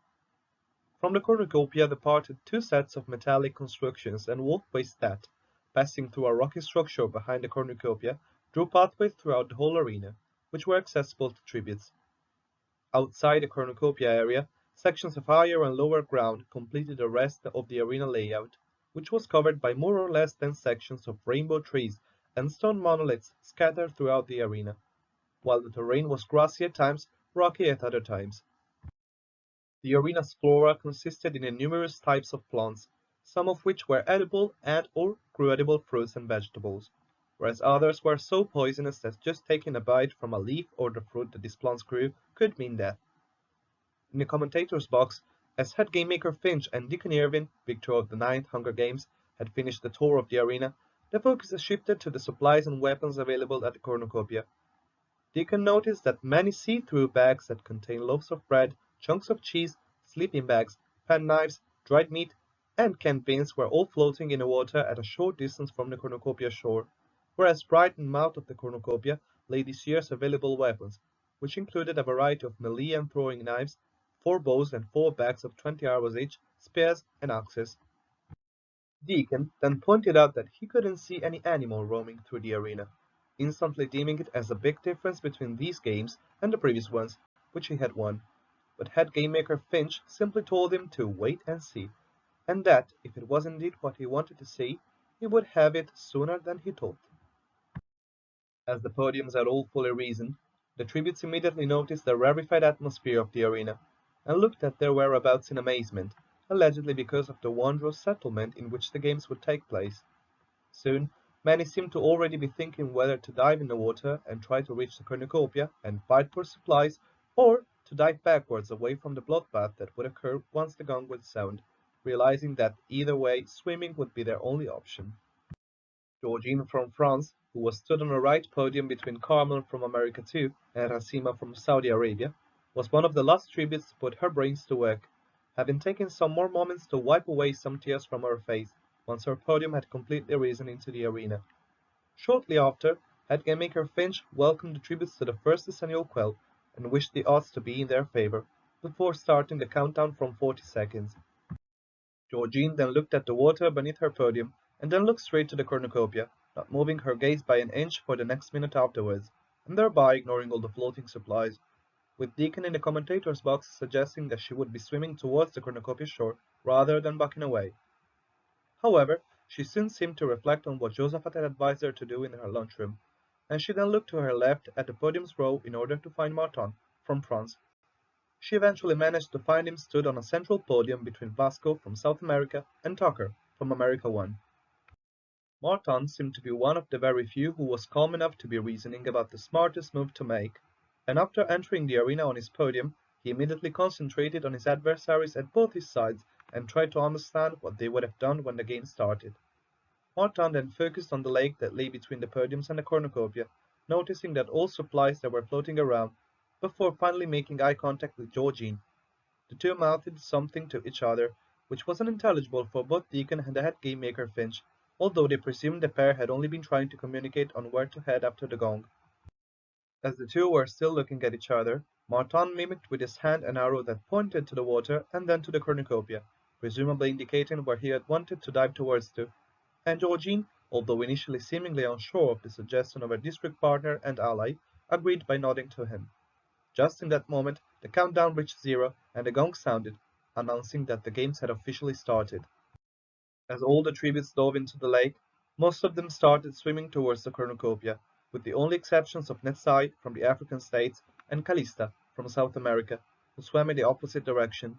Speaker 2: From the cornucopia departed two sets of metallic constructions and walkways that, passing through a rocky structure behind the cornucopia, drew pathways throughout the whole arena, which were accessible to tributes. Outside the cornucopia area, sections of higher and lower ground completed the rest of the arena layout, which was covered by more or less dense sections of rainbow trees and stone monoliths scattered throughout the arena, while the terrain was grassy at times, rocky at other times. The arena's flora consisted in numerous types of plants, some of which were edible and/or grew edible fruits and vegetables, whereas others were so poisonous that just taking a bite from a leaf or the fruit that these plants grew could mean death. In the commentator's box, as head game maker Finch and Deacon Irvin, victor of the 9th Hunger Games, had finished the tour of the arena, the focus shifted to the supplies and weapons available at the cornucopia. Deacon noticed that many see-through bags that contained loaves of bread, chunks of cheese, sleeping bags, penknives, dried meat, and canned beans were all floating in the water at a short distance from the cornucopia shore, whereas right in the mouth of the cornucopia lay this year's available weapons, which included a variety of melee and throwing knives, 4 bows and 4 bags of 20 arrows each, spears, and axes. Deacon then pointed out that he couldn't see any animal roaming through the arena, instantly deeming it as a big difference between these games and the previous ones, which he had won. But head game maker Finch simply told him to wait and see, and that, if it was indeed what he wanted to see, he would have it sooner than he thought. As the podiums had all fully risen, the tributes immediately noticed the rarefied atmosphere of the arena, and looked at their whereabouts in amazement, allegedly because of the wondrous settlement in which the games would take place. Soon, many seemed to already be thinking whether to dive in the water and try to reach the cornucopia and fight for supplies, or to dive backwards away from the bloodbath that would occur once the gong would sound, realizing that either way swimming would be their only option. Georgine from France, who was stood on the right podium between Carmel from America too and Hasima from Saudi Arabia, was one of the last tributes to put her brains to work, having taken some more moments to wipe away some tears from her face once her podium had completely risen into the arena. Shortly after, head game maker Finch welcomed the tributes to the first Decennial Quell and wished the odds to be in their favor, before starting the countdown from 40 seconds. Georgine then looked at the water beneath her podium, and then looked straight to the cornucopia, not moving her gaze by an inch for the next minute afterwards, and thereby ignoring all the floating supplies, with Deacon in the commentator's box suggesting that she would be swimming towards the cornucopia shore rather than backing away. However, she soon seemed to reflect on what Josephat had advised her to do in her lunchroom, and she then looked to her left at the podium's row in order to find Martin, from France. She eventually managed to find him stood on a central podium between Vasco from South America and Tucker from America 1. Martin seemed to be one of the very few who was calm enough to be reasoning about the smartest move to make, and after entering the arena on his podium, he immediately concentrated on his adversaries at both his sides and tried to understand what they would have done when the game started. Martin then focused on the lake that lay between the podiums and the cornucopia, noticing that all supplies that were floating around, before finally making eye contact with Georgine. The two mouthed something to each other, which was unintelligible for both Deacon and the head game maker Finch, although they presumed the pair had only been trying to communicate on where to head after the gong. As the two were still looking at each other, Martin mimicked with his hand an arrow that pointed to the water and then to the cornucopia, presumably indicating where he had wanted to dive towards to, and Georgine, although initially seemingly unsure of the suggestion of her district partner and ally, agreed by nodding to him. Just in that moment, the countdown reached 0 and the gong sounded, announcing that the games had officially started. As all the tributes dove into the lake, most of them started swimming towards the cornucopia, with the only exceptions of Netsai from the African states and Calista from South America, who swam in the opposite direction.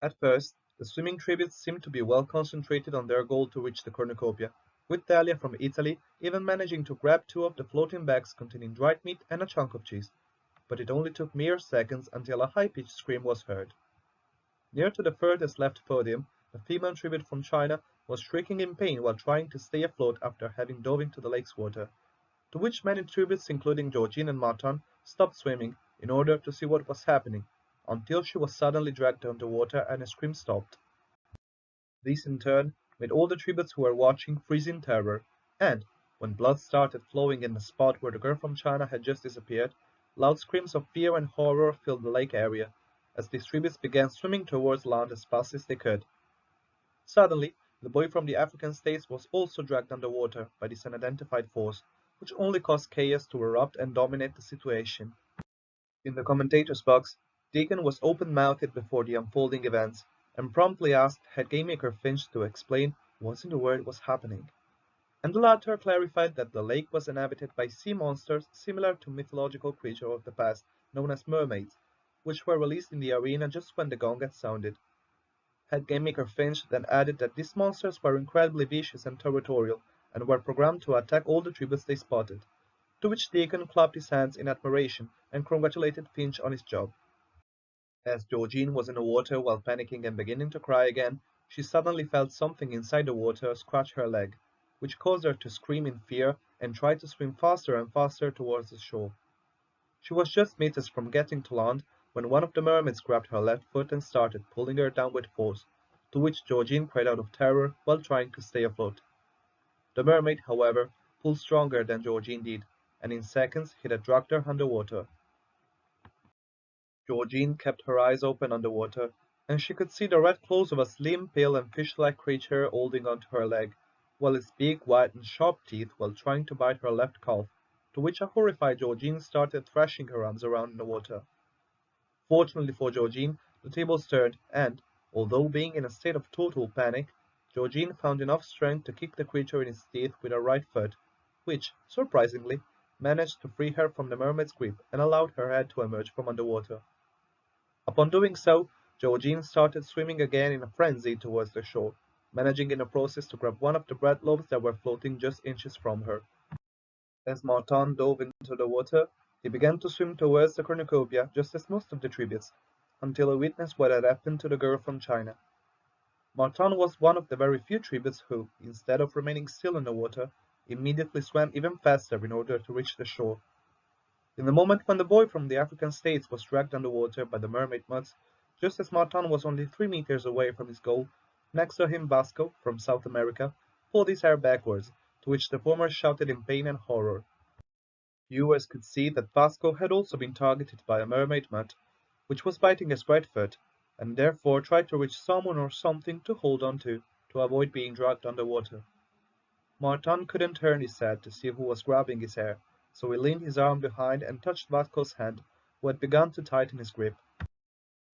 Speaker 2: At first, the swimming tributes seemed to be well concentrated on their goal to reach the cornucopia, with Talia from Italy even managing to grab 2 of the floating bags containing dried meat and a chunk of cheese, but it only took mere seconds until a high-pitched scream was heard. Near to the furthest left podium, a female tribute from China was shrieking in pain while trying to stay afloat after having dove into the lake's water, to which many tributes including Georgine and Martin stopped swimming in order to see what was happening, until she was suddenly dragged underwater and a scream stopped. This in turn made all the tributes who were watching freeze in terror, and, when blood started flowing in the spot where the girl from China had just disappeared, loud screams of fear and horror filled the lake area, as these tributes began swimming towards land as fast as they could. Suddenly, the boy from the African states was also dragged underwater by this unidentified force, which only caused chaos to erupt and dominate the situation. In the commentator's box, Deacon was open-mouthed before the unfolding events, and promptly asked head game maker Finch to explain what in the world was happening. And the latter clarified that the lake was inhabited by sea monsters similar to mythological creatures of the past, known as mermaids, which were released in the arena just when the gong had sounded. Head game maker Finch then added that these monsters were incredibly vicious and territorial, and were programmed to attack all the tributes they spotted, to which Deacon clapped his hands in admiration and congratulated Finch on his job. As Georgine was in the water while panicking and beginning to cry again, she suddenly felt something inside the water scratch her leg, which caused her to scream in fear and try to swim faster and faster towards the shore.
Speaker 3: She was just meters from getting to land when one of the mermaids grabbed her left foot and started pulling her down with force, to which Georgine cried out of terror while trying to stay afloat. The mermaid, however, pulled stronger than Georgine did, and in seconds it had dragged her underwater. Georgine kept her eyes open underwater, and she could see the red claws of a slim, pale, and fish-like creature holding onto her leg, while its big, white, and sharp teeth while trying to bite her left calf, to which a horrified Georgine started thrashing her arms around in the water. Fortunately for Georgine, the tables turned, and, although being in a state of total panic, Georgine found enough strength to kick the creature in its teeth with her right foot, which, surprisingly, managed to free her from the mermaid's grip and allowed her head to emerge from underwater. Upon doing so, Georgine started swimming again in a frenzy towards the shore, managing in the process to grab one of the bread loaves that were floating just inches from her. As Martin dove into the water, he began to swim towards the cornucopia just as most of the tributes, until he witnessed what had happened to the girl from China. Martin was one of the very few tributes who, instead of remaining still in the water, immediately swam even faster in order to reach the shore. In the moment when the boy from the African states was dragged underwater by the mermaid muds, just as Martin was only 3 meters away from his goal, next to him Vasco, from South America, pulled his hair backwards, to which the former shouted in pain and horror. Viewers could see that Vasco had also been targeted by a mermaid mud, which was biting his right foot, and therefore tried to reach someone or something to hold on to avoid being dragged underwater. Martin couldn't turn his head to see who was grabbing his hair, so he leaned his arm behind and touched Vasco's hand, who had begun to tighten his grip.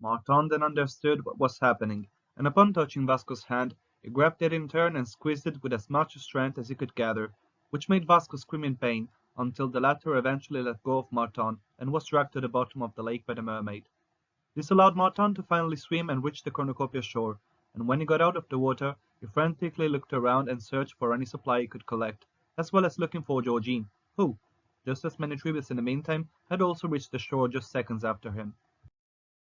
Speaker 1: Martin then understood what was happening, and upon touching Vasco's hand, he grabbed it in turn and squeezed it with as much strength as he could gather, which made Vasco scream in pain, until the latter eventually let go of Martin and was dragged to the bottom of the lake by the mermaid. This allowed Martin to finally swim and reach the cornucopia shore, and when he got out of the water, he frantically looked around and searched for any supply he could collect, as well as looking for Georgine, who, just as many tributes in the meantime, had also reached the shore just seconds after him.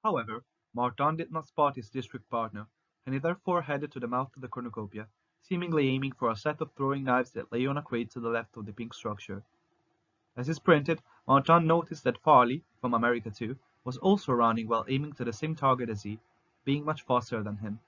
Speaker 1: However, Martin did not spot his district partner, and he therefore headed to the mouth of the cornucopia, seemingly aiming for a set of throwing knives that lay on a crate to the left of the pink structure. As he sprinted, Martin noticed that Farley, from America too, was also running while aiming to the same target as he, being much faster than him.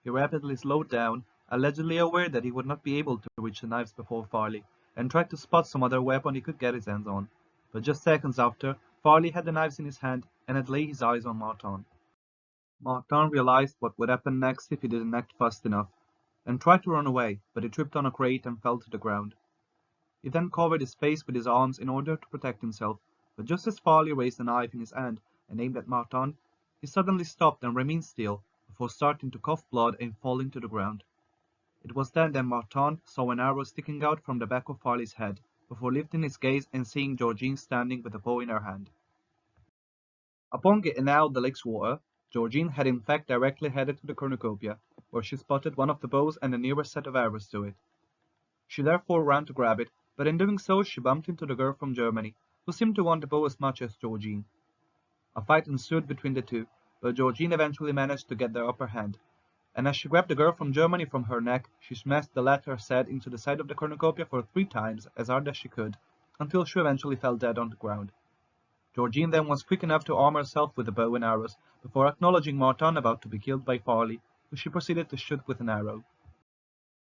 Speaker 1: He rapidly slowed down, allegedly aware that he would not be able to reach the knives before Farley, and tried to spot some other weapon he could get his hands on. But just seconds after, Farley had the knives in his hand and had laid his eyes on Martin. Martin realized what would happen next if he didn't act fast enough, and tried to run away, but he tripped on a crate and fell to the ground. He then covered his face with his arms in order to protect himself, but just as Farley raised a knife in his hand and aimed at Martin, he suddenly stopped and remained still, before starting to cough blood and falling to the ground. It was then that Martin saw an arrow sticking out from the back of Farley's head, before lifting his gaze and seeing Georgine standing with a bow in her hand. Upon getting out of the lake's water, Georgine had in fact directly headed to the cornucopia, where she spotted one of the bows and the nearest set of arrows to it. She therefore ran to grab it, but in doing so she bumped into the girl from Germany, who seemed to want the bow as much as Georgine. A fight ensued between the two, but Georgine eventually managed to get the upper hand, and as she grabbed the girl from Germany from her neck, she smashed the latter's head into the side of the cornucopia for 3 times, as hard as she could, until she eventually fell dead on the ground. Georgine then was quick enough to arm herself with a bow and arrows, before acknowledging Martin about to be killed by Farley, who she proceeded to shoot with an arrow.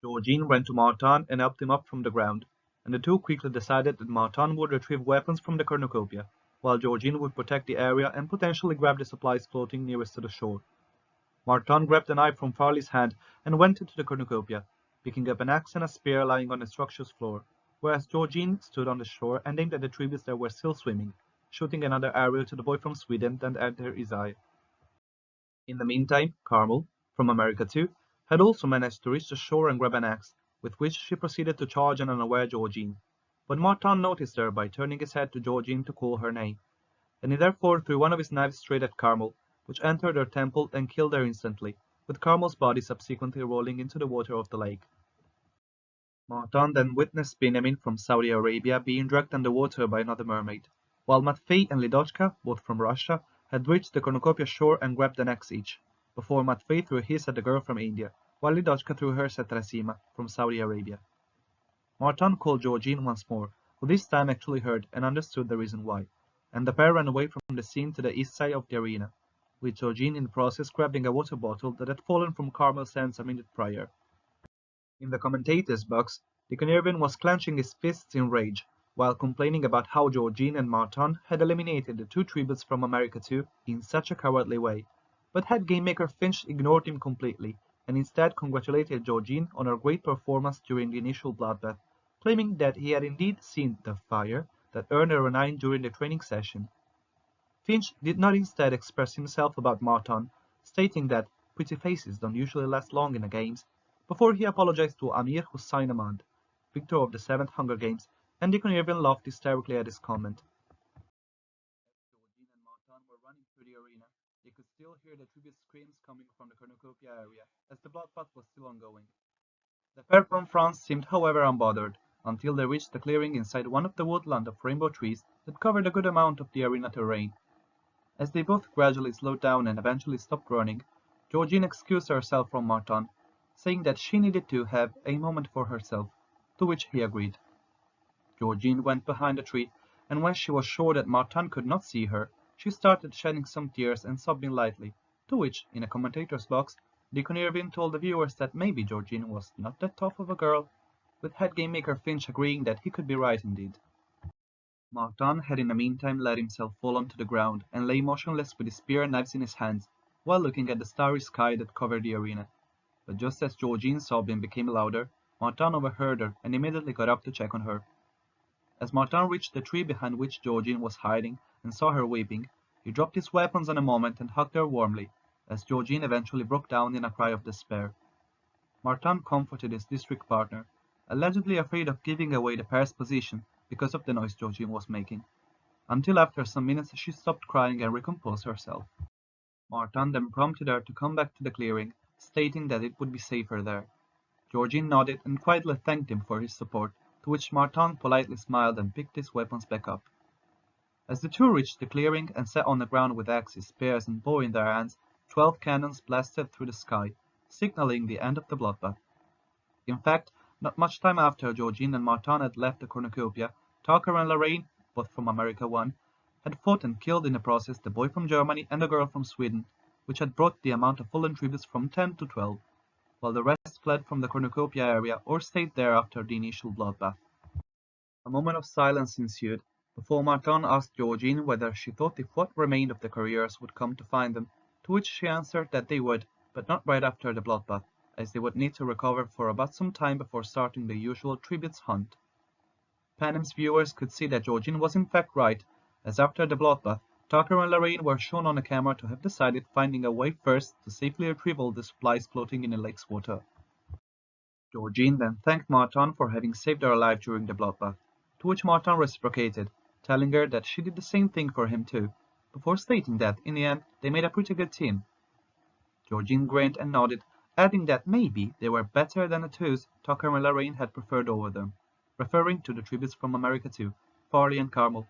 Speaker 1: Georgine ran to Martin and helped him up from the ground, and the two quickly decided that Martin would retrieve weapons from the cornucopia, while Georgine would protect the area and potentially grab the supplies floating nearest to the shore. Martin grabbed a knife from Farley's hand and went into the cornucopia, picking up an axe and a spear lying on the structure's floor, whereas Georgine stood on the shore and aimed at the tributes that were still swimming, shooting another arrow to the boy from Sweden that entered his eye. In the meantime, Carmel, from America too, had also managed to reach the shore and grab an axe, with which she proceeded to charge an unaware Georgine. But Martin noticed her by turning his head to Georgine to call her name, and he therefore threw one of his knives straight at Carmel, which entered her temple and killed her instantly, with Carmel's body subsequently rolling into the water of the lake. Martin then witnessed Benjamin from Saudi Arabia being dragged underwater by another mermaid, while Matvei and Lidochka, both from Russia, had reached the cornucopia shore and grabbed an axe each, before Matvei threw his at the girl from India, while Lidochka threw hers at Rasima from Saudi Arabia. Martin called Georgine once more, who this time actually heard and understood the reason why, and the pair ran away from the scene to the east side of the arena, with Georgine in the process grabbing a water bottle that had fallen from Carmel's hands a minute prior. In the commentator's box, the Canadian was clenching his fists in rage, while complaining about how Georgine and Martin had eliminated the two tributes from America 2 in such a cowardly way, but head game maker Finch ignored him completely, and instead congratulated Georgine on her great performance during the initial bloodbath, claiming that he had indeed seen the fire that earned her a 9 during the training session. Finch did not instead express himself about Martin, stating that pretty faces don't usually last long in the games, before he apologized to Amir Hussain Ahmad, victor of the 7th Hunger Games, and Deacon Irvin laughed hysterically at his comment. As Georgine and Martin were running through the arena, they could still hear the tribute screams coming from the cornucopia area, as the bloodbath was still ongoing. The pair from France seemed however unbothered, until they reached the clearing inside one of the woodland of rainbow trees that covered a good amount of the arena terrain. As they both gradually slowed down and eventually stopped running, Georgine excused herself from Martin, saying that she needed to have a moment for herself, to which he agreed. Georgine went behind a tree, and when she was sure that Martin could not see her, she started shedding some tears and sobbing lightly, to which, in a commentator's box, Deacon Irvin told the viewers that maybe Georgine was not that tough of a girl, with head game maker Finch agreeing that he could be right indeed. Martin had in the meantime let himself fall onto the ground and lay motionless with his spear and knives in his hands, while looking at the starry sky that covered the arena. But just as Georgine's sobbing became louder, Martin overheard her and immediately got up to check on her. As Martin reached the tree behind which Georgine was hiding and saw her weeping, he dropped his weapons on a moment and hugged her warmly, as Georgine eventually broke down in a cry of despair. Martin comforted his district partner, allegedly afraid of giving away the pair's position because of the noise Georgine was making, until after some minutes she stopped crying and recomposed herself. Martin then prompted her to come back to the clearing, stating that it would be safer there. Georgine nodded and quietly thanked him for his support, to which Martin politely smiled and picked his weapons back up. As the two reached the clearing and sat on the ground with axes, spears, and bow in their hands, 12 cannons blasted through the sky, signaling the end of the bloodbath. In fact, not much time after Georgine and Martin had left the cornucopia, Tucker and Lorraine, both from America 1, had fought and killed in the process the boy from Germany and the girl from Sweden, which had brought the amount of fallen tributes from 10 to 12, while the rest fled from the cornucopia area or stayed there after the initial bloodbath. A moment of silence ensued, before Martin asked Georgine whether she thought if what remained of the couriers would come to find them, to which she answered that they would, but not right after the bloodbath, as they would need to recover for about some time before starting the usual tributes hunt. Panem's viewers could see that Georgine was in fact right, as after the bloodbath, Tucker and Lorraine were shown on a camera to have decided finding a way first to safely retrieve all the supplies floating in the lake's water. Georgine then thanked Martin for having saved her life during the bloodbath, to which Martin reciprocated, telling her that she did the same thing for him too, before stating that, in the end, they made a pretty good team. Georgine grinned and nodded, adding that maybe they were better than the twos Tucker and Lorraine had preferred over them, referring to the tributes from America 2, Farley and Carmel,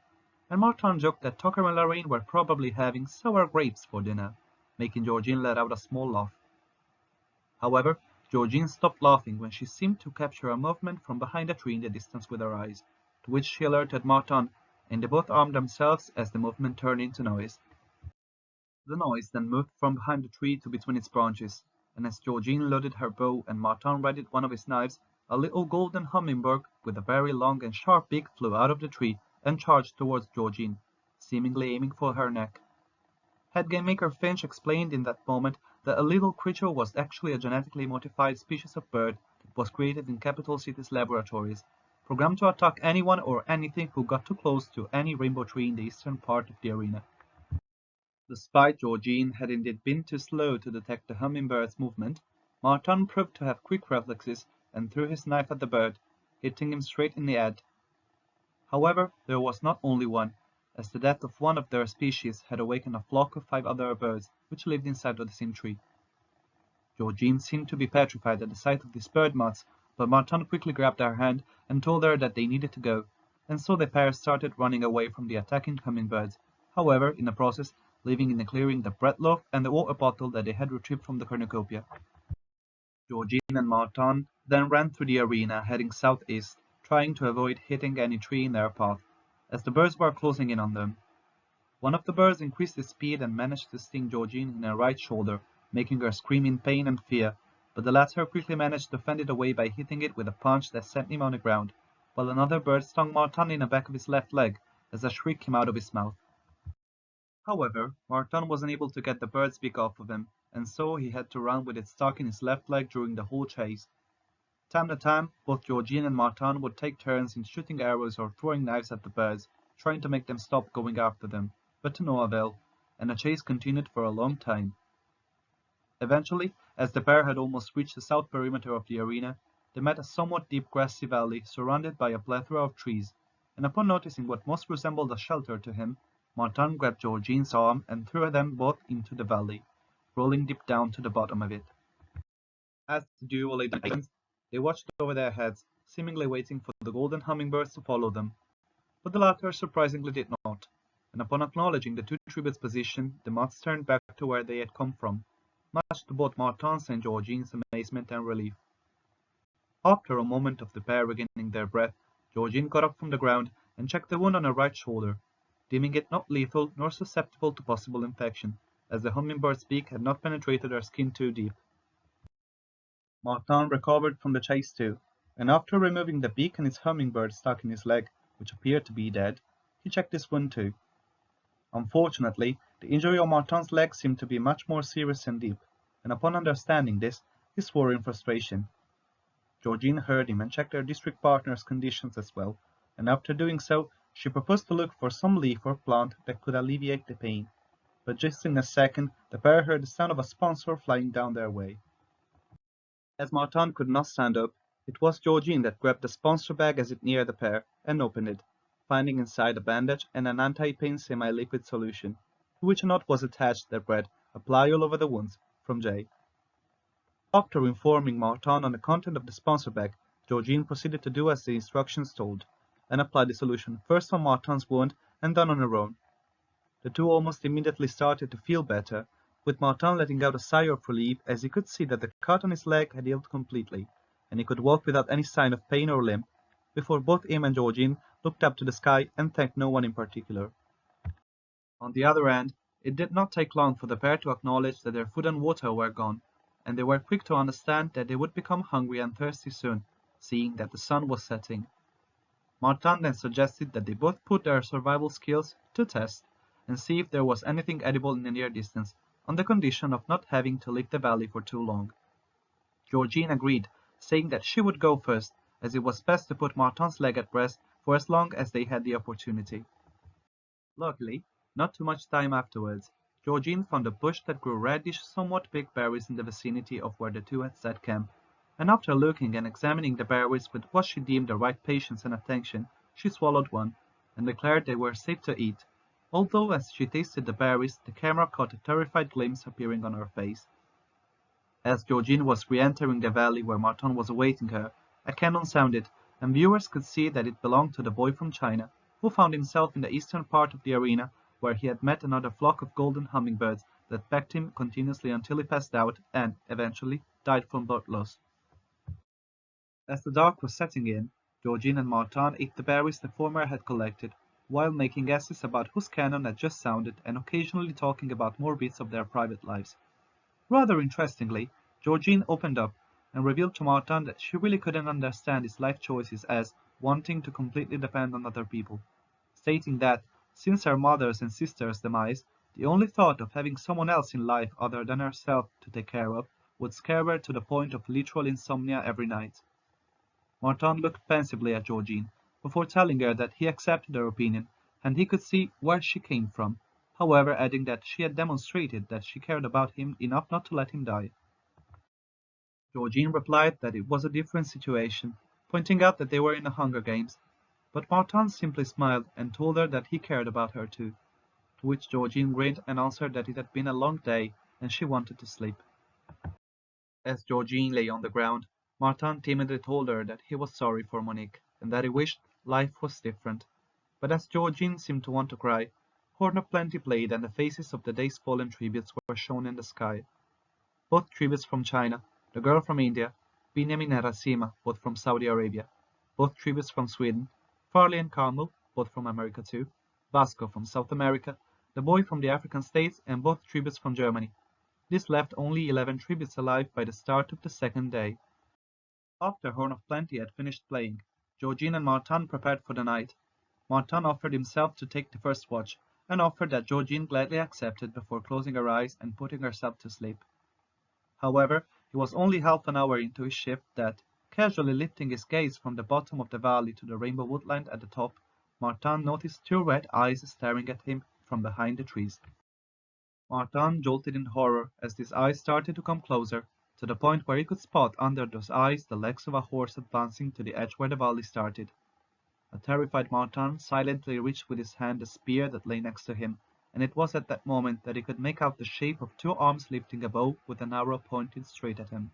Speaker 1: and Martin joked that Tucker and Lorraine were probably having sour grapes for dinner, making Georgine let out a small laugh. However, Georgine stopped laughing when she seemed to capture a movement from behind a tree in the distance with her eyes, to which she alerted Martin, and they both armed themselves as the movement turned into noise. The noise then moved from behind the tree to between its branches, and as Georgine loaded her bow and Martin readied one of his knives, a little golden hummingbird with a very long and sharp beak flew out of the tree and charged towards Georgine, seemingly aiming for her neck. Head game maker Finch explained in that moment that a little creature was actually a genetically modified species of bird that was created in capital cities' laboratories, programmed to attack anyone or anything who got too close to any rainbow tree in the eastern part of the arena. Despite Georgine had indeed been too slow to detect the hummingbird's movement, Martin proved to have quick reflexes and threw his knife at the bird, hitting him straight in the head. However, there was not only one, as the death of one of their species had awakened a flock of 5 other birds which lived inside of the same tree. Georgine seemed to be petrified at the sight of these bird moths, but Martin quickly grabbed her hand and told her that they needed to go, and so the pair started running away from the attacking hummingbirds, however, in the process, leaving in the clearing the bread loaf and the water bottle that they had retrieved from the cornucopia. Georgine and Martin then ran through the arena, heading southeast, trying to avoid hitting any tree in their path, as the birds were closing in on them. One of the birds increased its speed and managed to sting Georgine in her right shoulder, making her scream in pain and fear, but the latter quickly managed to fend it away by hitting it with a punch that sent him on the ground, while another bird stung Martin in the back of his left leg as a shriek came out of his mouth. However, Martin wasn't able to get the bird's beak off of him, and so he had to run with it stuck in his left leg during the whole chase. Time to time, both Georgine and Martin would take turns in shooting arrows or throwing knives at the birds, trying to make them stop going after them, but to no avail, and the chase continued for a long time. Eventually, as the pair had almost reached the south perimeter of the arena, they met a somewhat deep grassy valley surrounded by a plethora of trees, and upon noticing what most resembled a shelter to him, Martin grabbed Georgine's arm and threw them both into the valley, rolling deep down to the bottom of it. As the duo lay down, they watched over their heads, seemingly waiting for the golden hummingbirds to follow them, but the latter surprisingly did not, and upon acknowledging the two tributes' position, the moths turned back to where they had come from, much to both Martin's and Georgine's amazement and relief. After a moment of the pair regaining their breath, Georgine got up from the ground and checked the wound on her right shoulder, deeming it not lethal nor susceptible to possible infection, as the hummingbird's beak had not penetrated her skin too deep. Martin recovered from the chase too, and after removing the beak and his hummingbird stuck in his leg, which appeared to be dead, he checked his wound too. Unfortunately, the injury on Martin's leg seemed to be much more serious and deep, and upon understanding this, he swore in frustration. Georgine heard him and checked her district partner's conditions as well, and after doing so, she proposed to look for some leaf or plant that could alleviate the pain. But just in a second, the pair heard the sound of a sponsor flying down their way. As Martin could not stand up, it was Georgine that grabbed the sponsor bag as it neared the pair and opened it, finding inside a bandage and an anti-pain semi-liquid solution, to which a knot was attached that read, "Apply all over the wounds, from J." After informing Martin on the content of the sponsor bag, Georgine proceeded to do as the instructions told, and applied the solution first on Martin's wound and then on her own. The two almost immediately started to feel better, with Martin letting out a sigh of relief as he could see that the cut on his leg had healed completely, and he could walk without any sign of pain or limp, before both him and Georgine looked up to the sky and thanked no one in particular. On the other hand, it did not take long for the pair to acknowledge that their food and water were gone, and they were quick to understand that they would become hungry and thirsty soon, seeing that the sun was setting. Martin then suggested that they both put their survival skills to test and see if there was anything edible in the near distance, on the condition of not having to leave the valley for too long. Georgine agreed, saying that she would go first, as it was best to put Martin's leg at rest for as long as they had the opportunity. Luckily, not too much time afterwards, Georgine found a bush that grew reddish, somewhat big berries in the vicinity of where the two had set camp, and after looking and examining the berries with what she deemed the right patience and attention, she swallowed one, and declared they were safe to eat, although as she tasted the berries, the camera caught a terrified glimpse appearing on her face. As Georgine was re-entering the valley where Martin was awaiting her, a cannon sounded, and viewers could see that it belonged to the boy from China, who found himself in the eastern part of the arena, where he had met another flock of golden hummingbirds that pecked him continuously until he passed out and, eventually, died from blood loss. As the dark was setting in, Georgine and Martin ate the berries the former had collected, while making guesses about whose cannon had just sounded and occasionally talking about more bits of their private lives. Rather interestingly, Georgine opened up and revealed to Martin that she really couldn't understand his life choices as wanting to completely depend on other people, stating that, since her mother's and sister's demise, the only thought of having someone else in life other than herself to take care of would scare her to the point of literal insomnia every night. Martin looked pensively at Georgine, before telling her that he accepted her opinion, and he could see where she came from, however adding that she had demonstrated that she cared about him enough not to let him die. Georgine replied that it was a different situation, pointing out that they were in the Hunger Games, but Martin simply smiled and told her that he cared about her too, to which Georgine grinned and answered that it had been a long day and she wanted to sleep. As Georgine lay on the ground, Martin timidly told her that he was sorry for Monique, and that he wished life was different. But as Georgine seemed to want to cry, Horn of Plenty played and the faces of the day's fallen tributes were shown in the sky. Both tributes from China, the girl from India, Benjamin and Rasima, both from Saudi Arabia, both tributes from Sweden, Farley and Carmel, both from America too, Vasco from South America, the boy from the African states, and both tributes from Germany. This left only 11 tributes alive by the start of the second day. After Horn of Plenty had finished playing, Georgine and Martin prepared for the night. Martin offered himself to take the first watch, an offer that Georgine gladly accepted before closing her eyes and putting herself to sleep. However, it was only half an hour into his shift that, casually lifting his gaze from the bottom of the valley to the rainbow woodland at the top, Martin noticed two red eyes staring at him from behind the trees. Martin jolted in horror as these eyes started to come closer, to the point where he could spot under those eyes the legs of a horse advancing to the edge where the valley started. A terrified Martin silently reached with his hand the spear that lay next to him, and it was at that moment that he could make out the shape of two arms lifting a bow with an arrow pointed straight at him.